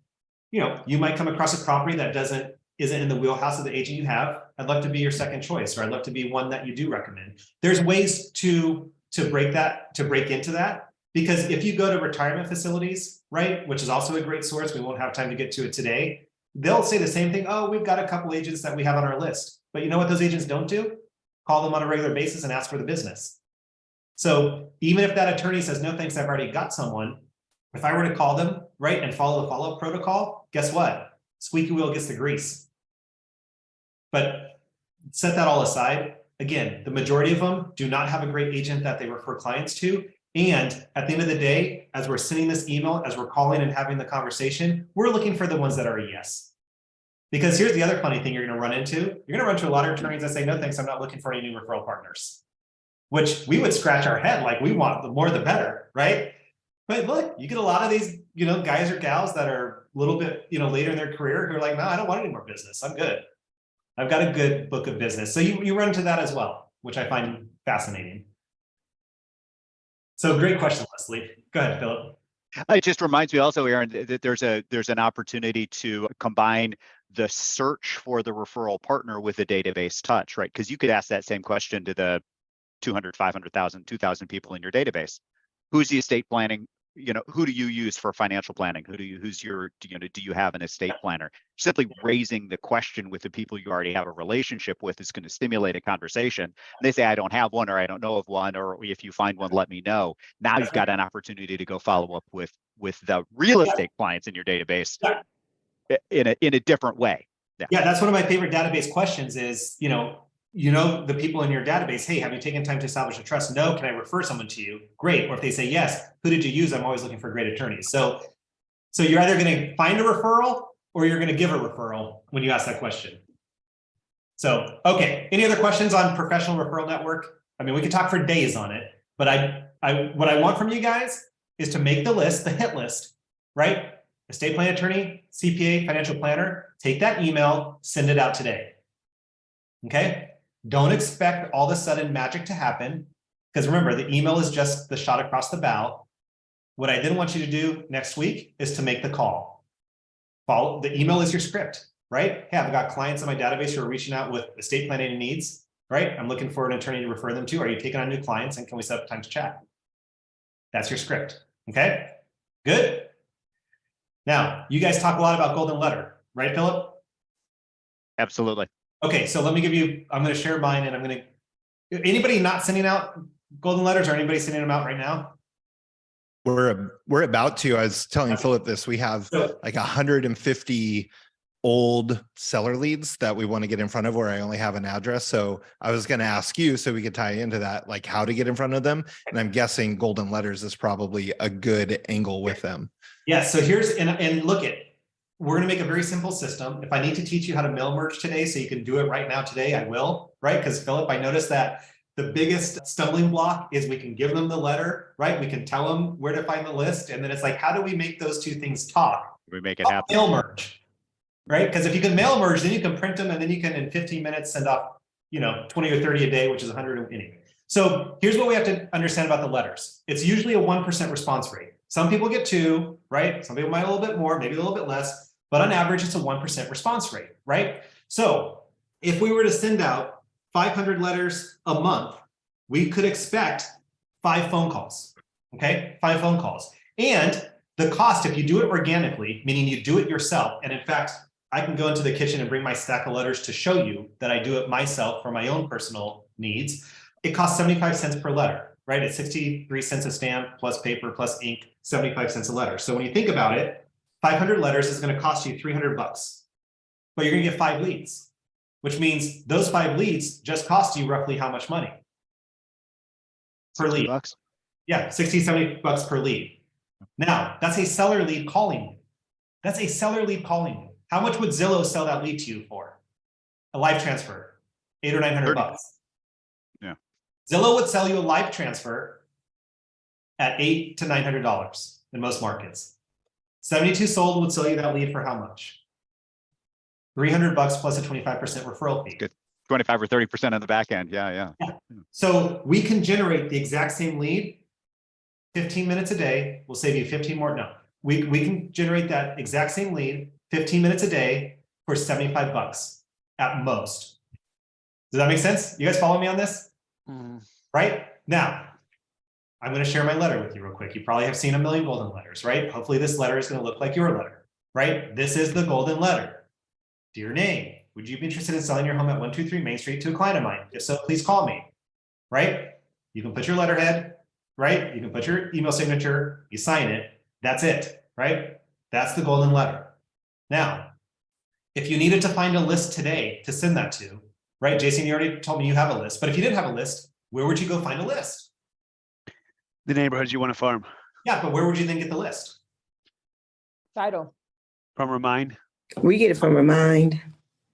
C: you might come across a property that isn't in the wheelhouse of the agent you have. I'd love to be your second choice, or I'd love to be one that you do recommend. There's ways to break into that, because if you go to retirement facilities, right, which is also a great source, we won't have time to get to it today. They'll say the same thing. Oh, we've got a couple agents that we have on our list, but you know what those agents don't do? Call them on a regular basis and ask for the business. So even if that attorney says, no, thanks, I've already got someone, if I were to call them, right, and follow the follow-up protocol, guess what? Squeaky wheel gets the grease. But set that all aside. Again, the majority of them do not have a great agent that they refer clients to. And at the end of the day, as we're sending this email, as we're calling and having the conversation, we're looking for the ones that are a yes. Because here's the other funny thing you're going to run into. You're going to run into a lot of attorneys that say, no, thanks, I'm not looking for any new referral partners. Which we would scratch our head, like, we want the more the better, right? But look, you get a lot of these, guys or gals that are a little bit, later in their career who are like, no, I don't want any more business. I'm good. I've got a good book of business. So you run into that as well, which I find fascinating. So great question, Leslie. Go ahead, Philip.
A: It just reminds me also, Aaron, that there's an opportunity to combine the search for the referral partner with a database touch, right? Because you could ask that same question to the 200, 500,000, 2,000 people in your database. Who's the estate planning? Who do you use for financial planning? Do you have an estate planner? Simply raising the question with the people you already have a relationship with is going to stimulate a conversation. And they say, I don't have one, or I don't know of one, or if you find one, let me know. Now you've got an opportunity to go follow up with the real estate clients in your database in a different way.
C: Yeah, that's one of my favorite database questions is, the people in your database, hey, have you taken time to establish a trust? No, can I refer someone to you? Great. Or if they say yes, who did you use? I'm always looking for great attorneys. So you're either going to find a referral or you're going to give a referral when you ask that question. So, okay. Any other questions on professional referral network? I mean, we could talk for days on it, but what I want from you guys is to make the list, the hit list, right? Estate plan attorney, CPA, financial planner, take that email, send it out today. Okay? Don't expect all of a sudden magic to happen, because remember, the email is just the shot across the bow. What I then want you to do next week is to make the call. The email is your script, right? Hey, I've got clients in my database who are reaching out with estate planning needs, right? I'm looking for an attorney to refer them to. Are you taking on new clients, and can we set up time to chat? That's your script. Okay? Good? Now, you guys talk a lot about golden letter, right, Philip?
A: Absolutely.
C: Okay, so I'm going to share mine, and anybody not sending out golden letters, or anybody sending them out right now?
B: We're about to. I was telling Philip this. We have like 150 old seller leads that we want to get in front of where I only have an address. So I was going to ask you, so we could tie into that, like how to get in front of them. And I'm guessing golden letters is probably a good angle with them.
C: Yeah, so here's, and look we're going to make a very simple system. If I need to teach you how to mail merge today, so you can do it right now today, I will, right? Because Philip, I noticed that the biggest stumbling block is we can give them the letter, right? We can tell them where to find the list. And then it's like, how do we make those two things talk?
A: We make it happen.
C: Mail merge, right? Because if you can mail merge, then you can print them, and then you can, in 15 minutes, send off, 20 or 30 a day, which is 100 anyway. So here's what we have to understand about the letters. It's usually a 1% response rate. Some people get 2, right? Some people might a little bit more, maybe a little bit less. But on average, it's a 1% response rate, right? So if we were to send out 500 letters a month, we could expect 5 phone calls, okay? 5 phone calls. And the cost, if you do it organically, meaning you do it yourself, and in fact, I can go into the kitchen and bring my stack of letters to show you that I do it myself for my own personal needs. It costs 75 cents per letter, right? It's 63 cents a stamp plus paper plus ink, 75 cents a letter. So when you think about it, 500 letters is going to cost you $300, but you're going to get 5 leads, which means those 5 leads just cost you roughly how much money per lead?
A: $60.
C: Yeah, 60, 70 bucks per lead. Now, that's a seller lead calling you. That's a seller lead calling you. How much would Zillow sell that lead to you for? A live transfer, $800 or $900.
A: Yeah.
C: Zillow would sell you a live transfer at $800 to $900 in most markets. 72 sold would sell you that lead for how much? $300 plus a 25% referral fee.
A: Good. 25 or 30% on the back end. Yeah.
C: So we can generate the exact same lead 15 minutes a day. We'll save you 15 more. No, we can generate that exact same lead 15 minutes a day for $75 at most. Does that make sense? You guys follow me on this? Right? Now, I'm going to share my letter with you real quick. You probably have seen a million golden letters, right? Hopefully this letter is going to look like your letter, right? This is the golden letter. Dear name, would you be interested in selling your home at 123 Main Street to a client of mine? If so, please call me, right? You can put your letterhead, right? You can put your email signature, you sign it. That's it, right? That's the golden letter. Now, if you needed to find a list today to send that to, right? Jason, you already told me you have a list, but if you didn't have a list, where would you go find a list?
F: The neighborhoods you want to farm.
C: Yeah, but where would you then get the list?
G: Title.
F: From Remind.
D: We get it from Remind.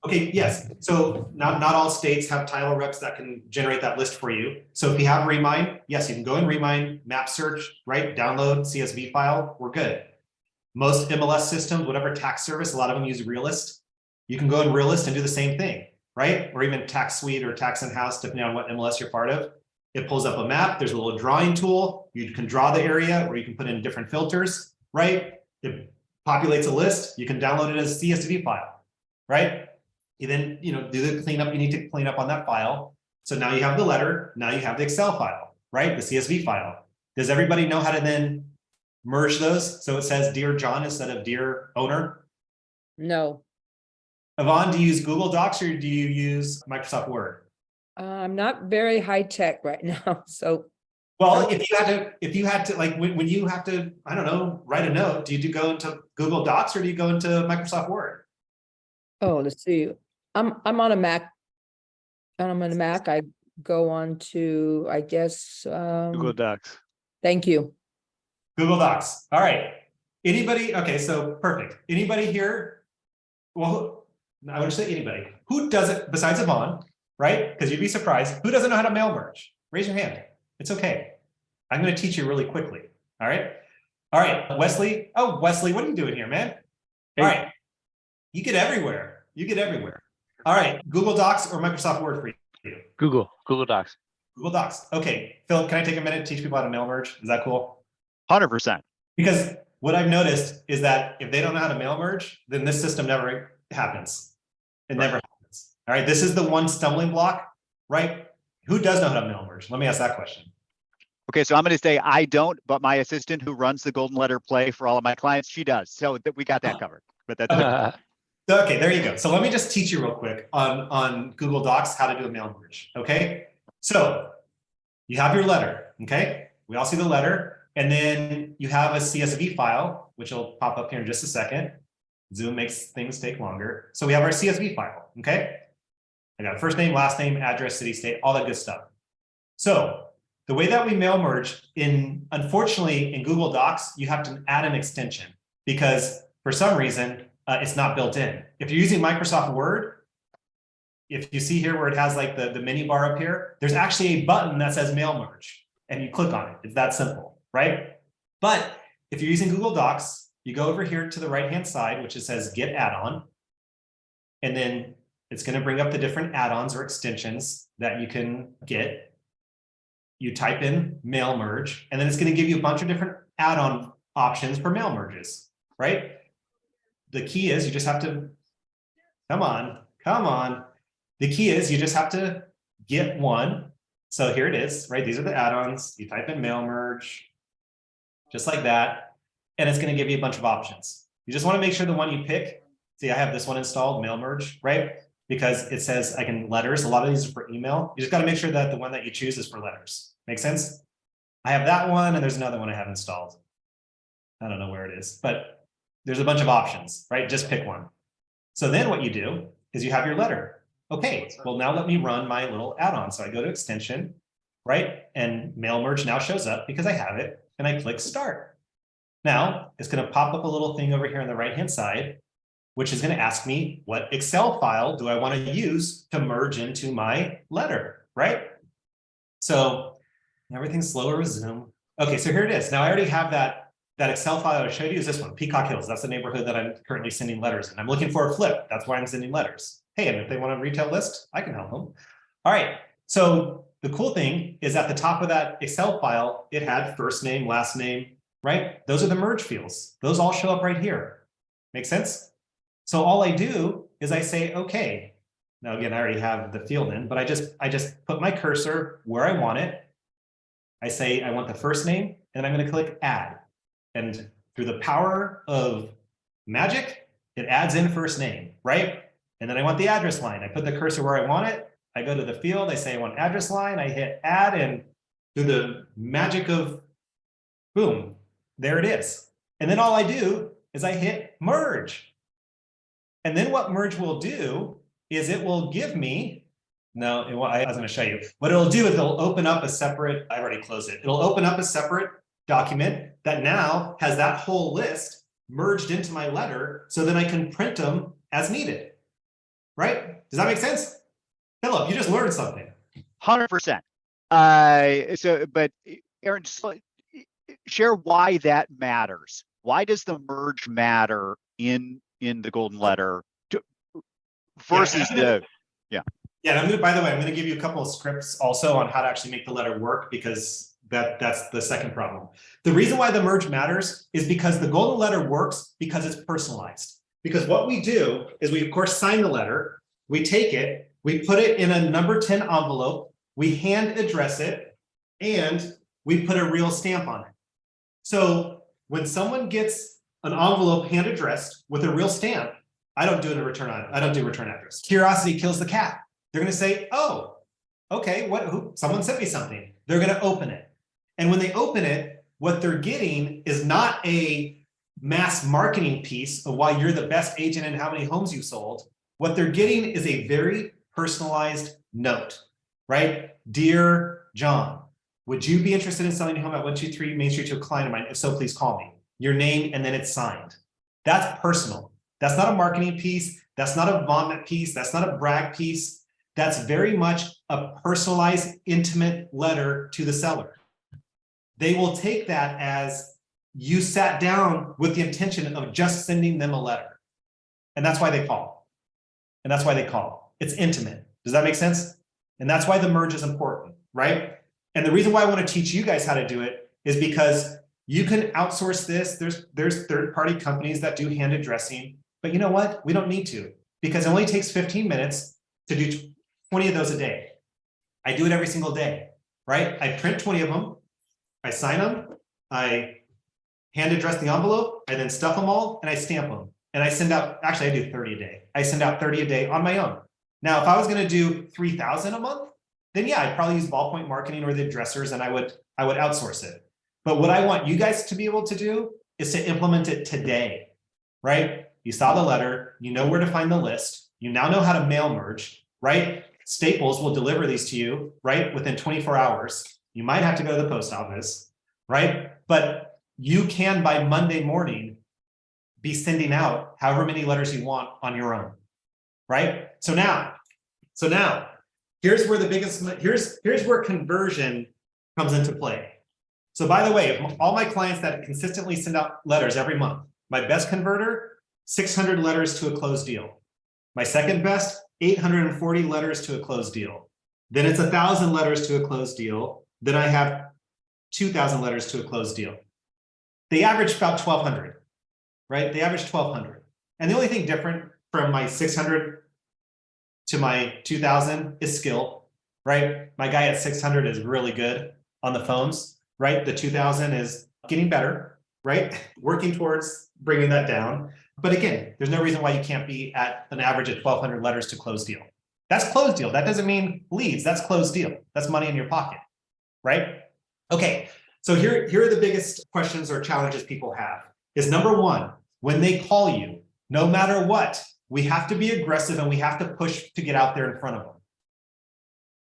C: Okay, yes. So not all states have title reps that can generate that list for you. So if you have Remind, yes, you can go in Remind, map search, right? Download CSV file, we're good. Most MLS systems, whatever tax service, a lot of them use Realist. You can go in Realist and do the same thing, right? Or even Tax Suite or Tax In-House, depending on what MLS you're part of. It pulls up a map. There's a little drawing tool. You can draw the area, or you can put in different filters, right? It populates a list. You can download it as a CSV file. right? You then, do the cleanup you need to clean up on that file. So now you have the letter, now you have the Excel file, right? The CSV file. Does everybody know how to then merge those? So it says Dear John instead of Dear Owner.
G: No,
C: Yvonne, do you use Google Docs or do you use Microsoft Word?
G: I'm not very high tech right now, so
C: Well, if you had to like when you have to, I don't know, write a note, do you go into Google Docs or do you go into Microsoft Word?
G: let's see. I'm on a Mac. And I'm on a Mac. I go on to, I guess,
F: Google Docs.
G: thank you.
C: Google Docs. All right. Anybody? Okay, so perfect. Anybody here? Well, I would say anybody. Who does it besides Yvonne, right? Because you'd be surprised. Who doesn't know how to mail merge? Raise your hand. It's okay. I'm going to teach you really quickly. All right. All right, Wesley. Oh, Wesley, what are you doing here, man? All right. You get everywhere. You get everywhere. All right. Google Docs or Microsoft Word for you?
H: Google Docs.
C: Google Docs. Okay. Philip, can I take a minute to teach people how to mail merge? Is that cool?
A: 100%.
C: Because what I've noticed is that if they don't know how to mail merge, then this system never happens. It never happens. All right. This is the one stumbling block, right? Who does know how to mail merge? Let me ask that question.
A: Okay, so I'm going to say I don't, but my assistant who runs the Golden Letter play for all of my clients, she does. So we got that covered. But that's
C: Okay. Okay, there you go. So let me just teach you real quick on Google Docs how to do a mail merge. Okay, so you have your letter. Okay, we all see the letter, and then you have a CSV file, which will pop up here in just a second. Zoom makes things take longer. So we have our CSV file. Okay, I got first name, last name, address, city, state, all that good stuff. So the way that we mail merge unfortunately in Google Docs, you have to add an extension because for some reason it's not built in. If you're using Microsoft Word, if you see here where it has like the menu bar up here, there's actually a button that says mail merge and you click on it. It's that simple, right? But if you're using Google Docs, you go over here to the right-hand side, which it says get add-on. And then it's going to bring up the different add-ons or extensions that you can get. You type in mail merge, and then it's going to give you a bunch of different add-on options for mail merges, right? The key is you just have to, come on. The key is you just have to get one. So here it is, right? These are the add-ons. You type in mail merge, just like that. And it's going to give you a bunch of options. You just want to make sure the one you pick, see, I have this one installed, mail merge, right? Because it says I can letters. A lot of these are for email. You just got to make sure that the one that you choose is for letters. Make sense? I have that one, and there's another one I have installed. I don't know where it is, but there's a bunch of options, right? Just pick one. So then what you do is you have your letter. Okay, well, now let me run my little add-on. So I go to extension, right? And mail merge now shows up because I have it, and I click start. Now it's going to pop up a little thing over here on the right-hand side, which is going to ask me what Excel file do I want to use to merge into my letter, right? So everything's slower with Zoom. Okay, so here it is. Now I already have that Excel file I showed you is this one, Peacock Hills. That's the neighborhood that I'm currently sending letters in. I'm looking for a flip. That's why I'm sending letters. Hey, and if they want a retail list, I can help them. All right, so the cool thing is at the top of that Excel file, it had first name, last name, right? Those are the merge fields. Those all show up right here. Make sense? So all I do is I say, okay. Now again, I already have the field in, but I just put my cursor where I want it. I say I want the first name, and I'm going to click add. And through the power of magic, it adds in first name, right? And then I want the address line. I put the cursor where I want it. I go to the field. I say I want address line. I hit add, and through the magic of boom, there it is. And then all I do is I hit merge. And then what merge will do is it will give me, no, I was going to show you. What it'll do is it'll open up a separate, I already closed it. It'll open up a separate document that now has that whole list merged into my letter so then I can print them as needed. Right? Does that make sense? Philip, you just learned something.
A: 100%. But Aaron, share why that matters. Why does the merge matter in the Golden Letter versus
C: Yeah, and by the way, I'm going to give you a couple of scripts also on how to actually make the letter work because that's the second problem. The reason why the merge matters is because the Golden Letter works because it's personalized. Because what we do is we, of course, sign the letter, we take it, we put it in a number 10 envelope, we hand address it, and we put a real stamp on it. So when someone gets an envelope hand addressed with a real stamp, I don't do return address. Curiosity kills the cat. They're going to say, oh, okay, someone sent me something. They're going to open it. And when they open it, what they're getting is not a mass marketing piece of why you're the best agent and how many homes you sold. What they're getting is a very personalized note, right? Dear John, would you be interested in selling a home at 123 Main Street to a client of mine? If so, please call me. Your name, and then it's signed. That's personal. That's not a marketing piece. That's not a vomit piece. That's not a brag piece. That's very much a personalized, intimate letter to the seller. They will take that as you sat down with the intention of just sending them a letter. And that's why they call. And that's why they call. It's intimate. Does that make sense? And that's why the merge is important, right? And the reason why I want to teach you guys how to do it is because you can outsource this. There's third-party companies that do hand addressing, but you know what? We don't need to, because it only takes 15 minutes to do 20 of those a day. I do it every single day, right? I print 20 of them, I sign them, I hand address the envelope, I then stuff them all, and I stamp them. And I send out, actually I do 30 a day. I send out 30 a day on my own. Now, if I was gonna do 3,000 a month, then yeah, I'd probably use ballpoint marketing or the addressers, and I would outsource it. But what I want you guys to be able to do is to implement it today, right? You saw the letter, you know where to find the list, you now know how to mail merge, right? Staples will deliver these to you, right? Within 24 hours. You might have to go to the post office, right? But you can, by Monday morning, be sending out however many letters you want on your own, right? So now, here's where the biggest, here's where conversion comes into play. So by the way, all my clients that consistently send out letters every month, my best converter, 600 letters to a closed deal. My second best, 840 letters to a closed deal. Then it's 1,000 letters to a closed deal. Then I have 2,000 letters to a closed deal. They average about 1,200, right? They average 1,200. And the only thing different from my 600 to my 2,000 is skill, right? My guy at 600 is really good on the phones, right? The 2,000 is getting better, right? Working towards bringing that down. But again, there's no reason why you can't be at an average of 1,200 letters to closed deal. That's closed deal. That doesn't mean leads. That's closed deal. That's money in your pocket, right? Okay, so here are the biggest questions or challenges people have. Is number one, when they call you, no matter what, we have to be aggressive and we have to push to get out there in front of them.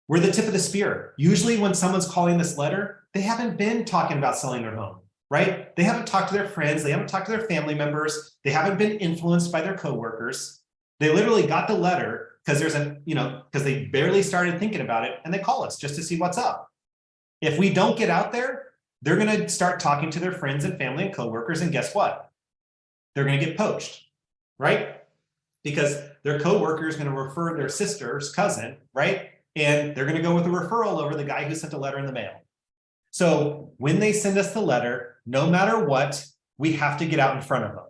C: We're the tip of the spear. Usually when someone's calling this letter, they haven't been talking about selling their home, right? They haven't talked to their friends. They haven't talked to their family members. They haven't been influenced by their coworkers. They literally got the letter because because they barely started thinking about it, and they call us just to see what's up. If we don't get out there, they're going to start talking to their friends and family and coworkers, and guess what? They're going to get poached, right? Because their coworker is going to refer their sister's cousin, right? And they're going to go with a referral over the guy who sent a letter in the mail. So when they send us the letter, no matter what, we have to get out in front of them.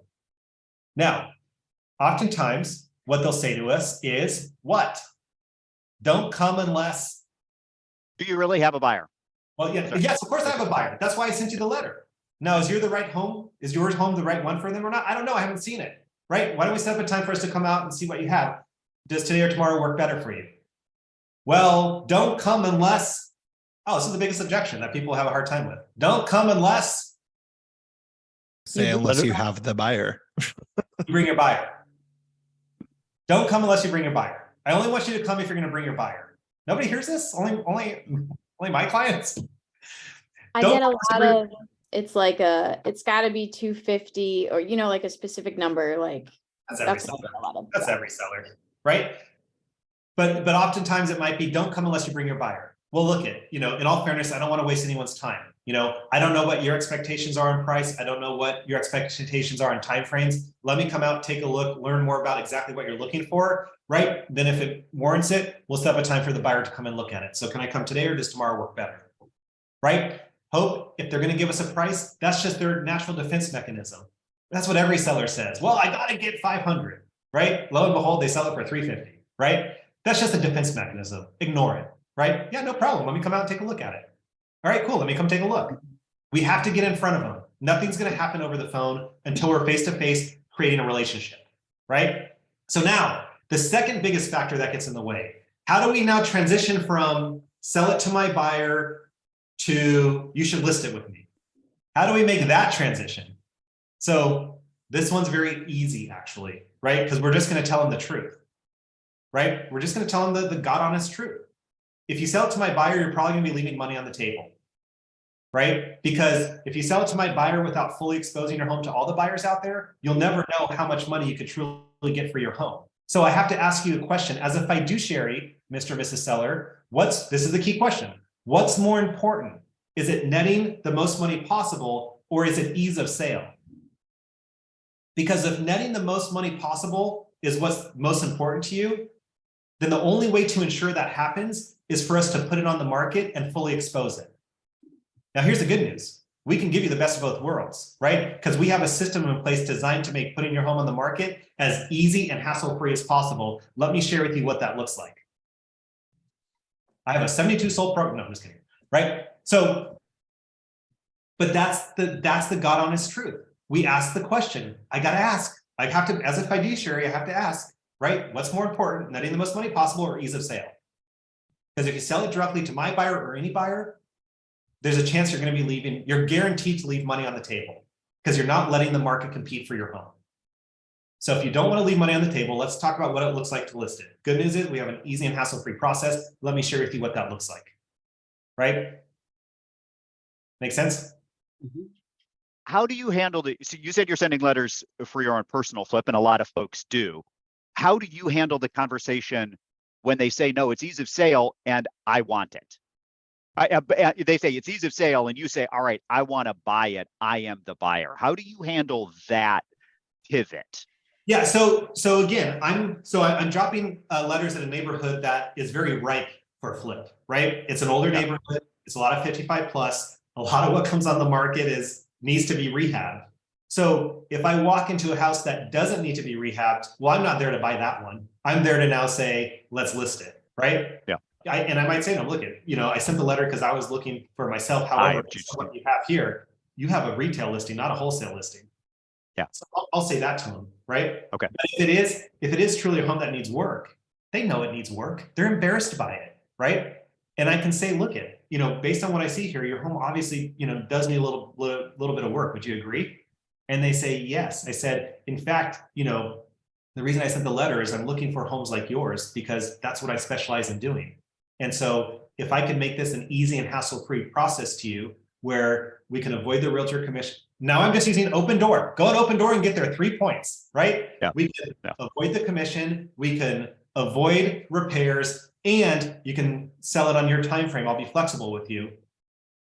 C: Now, oftentimes what they'll say to us is, what? Don't come unless.
A: Do you really have a buyer?
C: Well, yeah, yes, of course I have a buyer. That's why I sent you the letter. Now, is yours the right home? Is yours home the right one for them or not? I don't know. I haven't seen it, right? Why don't we set up a time for us to come out and see what you have? Does today or tomorrow work better for you? Well, don't come unless, oh, this is the biggest objection that people have a hard time with. Don't come unless.
B: Say unless you have the buyer.
C: You bring your buyer. Don't come unless you bring your buyer. I only want you to come if you're going to bring your buyer. Nobody hears this? Only my clients.
H: I get a lot of, it's like it's got to be 250 or, like a specific number. Like
C: that's every seller. That's every seller, right? But oftentimes it might be, don't come unless you bring your buyer. Well, look at, in all fairness, I don't want to waste anyone's time. I don't know what your expectations are on price. I don't know what your expectations are on timeframes. Let me come out, take a look, learn more about exactly what you're looking for, right? Then if it warrants it, we'll set up a time for the buyer to come and look at it. So can I come today or does tomorrow work better? Right? Hope, if they're going to give us a price, that's just their natural defense mechanism. That's what every seller says. Well, I got to get 500, right? Lo and behold, they sell it for 350, right? That's just a defense mechanism. Ignore it, right? Yeah, no problem. Let me come out and take a look at it. All right, cool. Let me come take a look. We have to get in front of them. Nothing's going to happen over the phone until we're face to face creating a relationship, right? So now the second biggest factor that gets in the way, how do we now transition from sell it to my buyer to you should list it with me? How do we make that transition? So this one's very easy actually, right? Because we're just going to tell them the truth, right? We're just going to tell them the God honest truth. If you sell it to my buyer, you're probably going to be leaving money on the table, right? Because if you sell it to my buyer without fully exposing your home to all the buyers out there, you'll never know how much money you could truly get for your home. So I have to ask you a question as a fiduciary, Mr. and Mrs. Seller, this is the key question. What's more important? Is it netting the most money possible or is it ease of sale? Because if netting the most money possible is what's most important to you, then the only way to ensure that happens is for us to put it on the market and fully expose it. Now, here's the good news. We can give you the best of both worlds, right? Because we have a system in place designed to make putting your home on the market as easy and hassle-free as possible. Let me share with you what that looks like. I have a 72 sold program. No, I'm just kidding, right? So, but that's the God honest truth. We ask the question. I got to ask. I have to, as a fiduciary, I have to ask, right? What's more important, netting the most money possible or ease of sale? Because if you sell it directly to my buyer or any buyer, there's a chance you're going to be leaving, you're guaranteed to leave money on the table because you're not letting the market compete for your home. So if you don't want to leave money on the table, let's talk about what it looks like to list it. Good news is we have an easy and hassle-free process. Let me share with you what that looks like, right? Make sense?
A: Mm-hmm. How do you handle so you said you're sending letters for your own personal flip, and a lot of folks do. How do you handle the conversation when they say, no, it's ease of sale and I want it? They say it's ease of sale and you say, all right, I want to buy it. I am the buyer. How do you handle that pivot?
C: Yeah, so again, I'm dropping letters in a neighborhood that is very ripe for flip, right? It's an older neighborhood. It's a lot of 55 plus. A lot of what comes on the market needs to be rehabbed. So if I walk into a house that doesn't need to be rehabbed, well, I'm not there to buy that one. I'm there to now say, let's list it, right?
A: Yeah.
C: And I might say, no, look at, I sent the letter because I was looking for myself. However, what you have here, you have a retail listing, not a wholesale listing.
A: Yeah.
C: So I'll say that to them, right?
A: Okay.
C: But if it is truly a home that needs work, they know it needs work. They're embarrassed by it, right? And I can say, look at, based on what I see here, your home obviously, does need a little bit of work. Would you agree? And they say, yes. I said, in fact, the reason I sent the letter is I'm looking for homes like yours because that's what I specialize in doing. And so if I can make this an easy and hassle-free process to you where we can avoid the realtor commission. Now I'm just using open door. Go on open door and get their 3 points, right?
A: Yeah.
C: We can avoid the commission. We can avoid repairs and you can sell it on your time frame. I'll be flexible with you.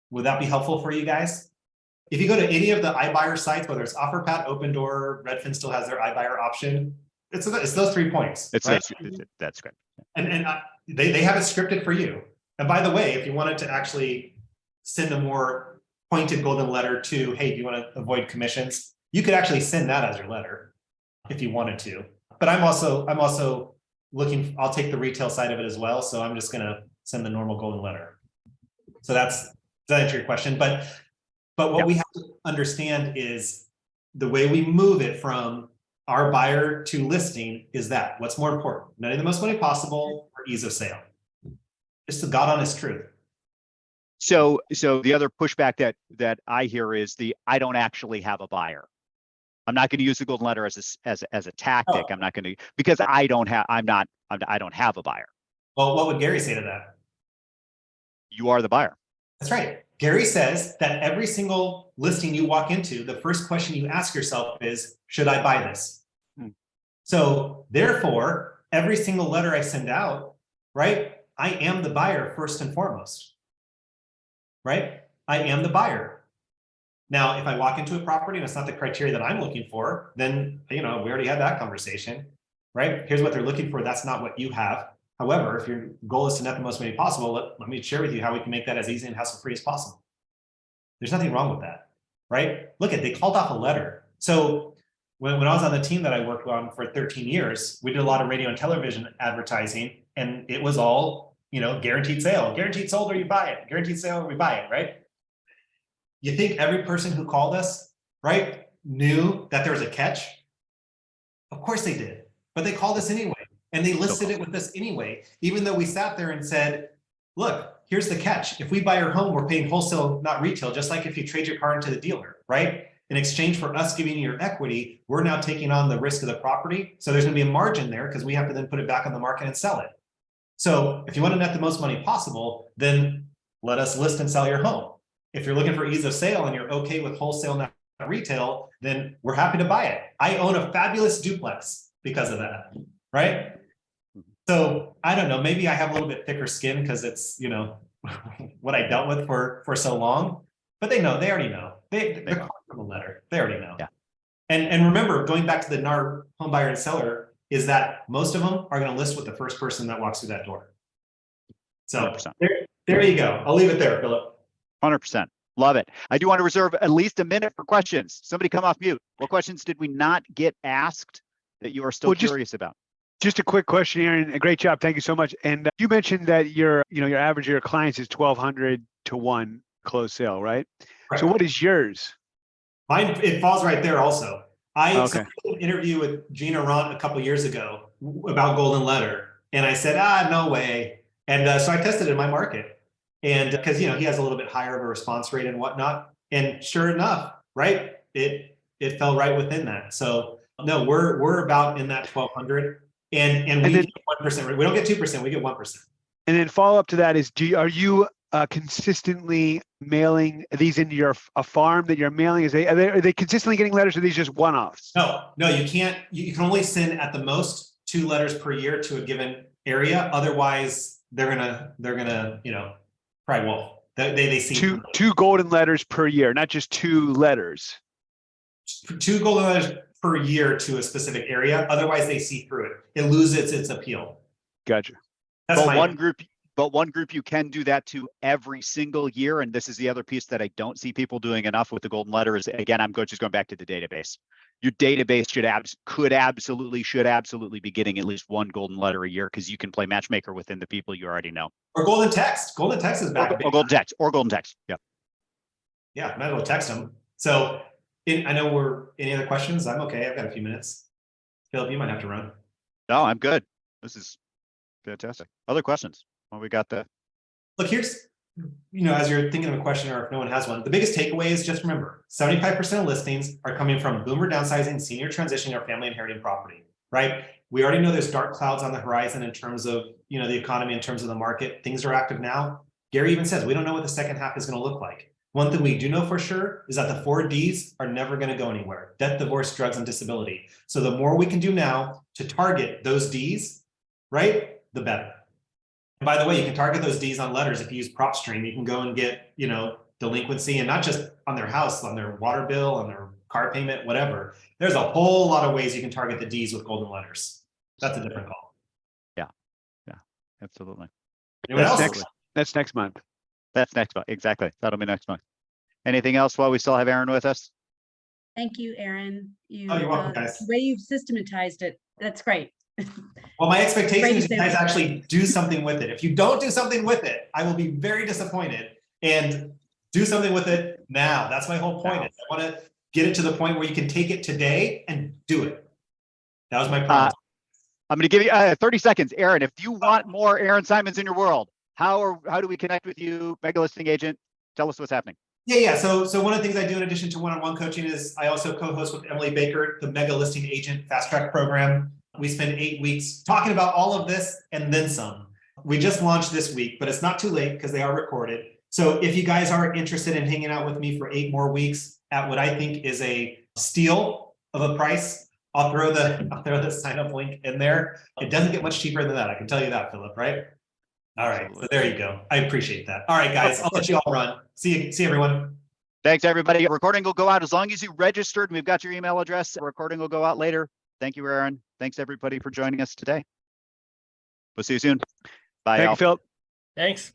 C: Would that be helpful for you guys? If you go to any of the iBuyer sites, whether it's OfferPad, Open Door, Redfin still has their iBuyer option. It's those 3 points.
A: That's great.
C: And they have it scripted for you. And by the way, if you wanted to actually send a more pointed golden letter to, hey, do you want to avoid commissions? You could actually send that as your letter if you wanted to. But I'm also looking, I'll take the retail side of it as well. So I'm just going to send the normal golden letter. So does that answer your question? But what we have to understand is the way we move it from our buyer to listing is that what's more important, netting the most money possible or ease of sale. It's the God honest truth.
A: So the other pushback that I hear is I don't actually have a buyer. I'm not going to use the golden letter as a tactic. I'm not going to, because I don't have a buyer.
C: Well, what would Gary say to that?
A: You are the buyer.
C: That's right. Gary says that every single listing you walk into, the first question you ask yourself is, should I buy this? So therefore, every single letter I send out, right, I am the buyer first and foremost, right? I am the buyer. Now, if I walk into a property and it's not the criteria that I'm looking for, then, we already had that conversation, right? Here's what they're looking for. That's not what you have. However, if your goal is to net the most money possible, let me share with you how we can make that as easy and hassle-free as possible. There's nothing wrong with that, right? Look they called off a letter. So when I was on the team that I worked on for 13 years, we did a lot of radio and television advertising, and it was all, guaranteed sale, guaranteed sold or you buy it, guaranteed sale or we buy it, right? You think every person who called us, right, knew that there was a catch? Of course they did, but they called us anyway, and they listed it with us anyway, even though we sat there and said, look, here's the catch. If we buy your home, we're paying wholesale, not retail, just like if you trade your car into the dealer, right? In exchange for us giving you your equity, we're now taking on the risk of the property. So there's going to be a margin there because we have to then put it back on the market and sell it. So if you want to net the most money possible, then let us list and sell your home. If you're looking for ease of sale and you're okay with wholesale, not retail, then we're happy to buy it. I own a fabulous duplex because of that, right? So I don't know, maybe I have a little bit thicker skin because it's, what I dealt with for so long, but they already know. They're calling from a letter. They already know.
A: Yeah.
C: And remember, going back to the NAR home buyer and seller, is that most of them are going to list with the first person that walks through that door. So there you go. I'll leave it there, Philip.
A: 100%. Love it. I do want to reserve at least a minute for questions. Somebody come off mute. What questions did we not get asked that you are still curious about?
F: Just a quick question, Aaron. Great job. Thank you so much. And you mentioned that your average of your clients is 1,200 to 1 closed sale, right? So what is yours?
C: Mine, it falls right there also. I
F: Okay.
C: did an interview with Gina Ront a couple years ago about Golden Letter, and I said, no way. And so I tested it in my market, and because he has a little bit higher of a response rate and whatnot, and sure enough, right, it fell right within that. So no, we're about in that 1,200, and we get 1%. We don't get 2%. We get 1%.
F: And then follow up to that is, are you consistently mailing these into a farm that you're mailing? Are they consistently getting letters, or are these just one-offs?
C: No, you can't. You can only send at the most 2 letters per year to a given area. Otherwise, they're gonna cry wolf. They see
F: two golden letters per year, not just 2 letters.
C: 2 golden letters per year to a specific area. Otherwise, they see through it. It loses its appeal.
F: Gotcha.
A: But one group you can do that to every single year. And this is the other piece that I don't see people doing enough with the golden letter is, again, just going back to the database. Your database should absolutely be getting at least 1 golden letter a year, because you can play matchmaker within the people you already know.
C: Or golden text. Golden text is back.
A: Or golden text. Yeah.
C: Yeah, might as well text them. So I know any other questions? I'm okay. I've got a few minutes. Philip, you might have to run.
A: No, I'm good. This is fantastic. Other questions? Well, we got the.
C: Look, here's, as you're thinking of a question, or if no one has one, the biggest takeaway is just remember, 75% of listings are coming from boomer downsizing, senior transitioning, or family inheriting property, right? We already know there's dark clouds on the horizon in terms of, the economy, in terms of the market. Things are active now. Gary even says, we don't know what the second half is going to look like. One thing we do know for sure is that the 4 Ds are never going to go anywhere: death, divorce, drugs, and disability. So the more we can do now to target those Ds, right, the better. And by the way, you can target those Ds on letters. If you use PropStream, you can go and get, delinquency, and not just on their house, on their water bill, on their car payment, whatever. There's a whole lot of ways you can target the Ds with golden letters. That's a different call.
A: Yeah, absolutely.
C: Anyone else?
F: That's next month.
A: That's next month. Exactly. That'll be next month. Anything else while we still have Aaron with us?
E: Thank you, Aaron.
C: You're welcome, guys.
E: The way you've systematized it, that's great.
C: Well, my expectation is you guys actually do something with it. If you don't do something with it, I will be very disappointed. And do something with it now. That's my whole point. I want to get it to the point where you can take it today and do it. That was my promise.
A: I'm going to give you 30 seconds. Aaron, if you want more Aaron Simons in your world, how do we connect with you, Mega Listing Agent? Tell us what's happening.
C: Yeah. So one of the things I do in addition to one-on-one coaching is I also co-host with Emily Baker, the Mega Listing Agent Fast Track program. We spend 8 weeks talking about all of this and then some. We just launched this week, but it's not too late because they are recorded. So if you guys are interested in hanging out with me for 8 more weeks at what I think is a steal of a price, I'll throw the sign up link in there. It doesn't get much cheaper than that. I can tell you that, Philip, right? All right. So there you go. I appreciate that. All right, guys, I'll let you all run. See everyone.
A: Thanks, everybody. Recording will go out as long as you registered. We've got your email address. Recording will go out later. Thank you, Aaron. Thanks, everybody, for joining us today. We'll see you soon. Bye.
F: Thank you, Philip.
I: Thanks.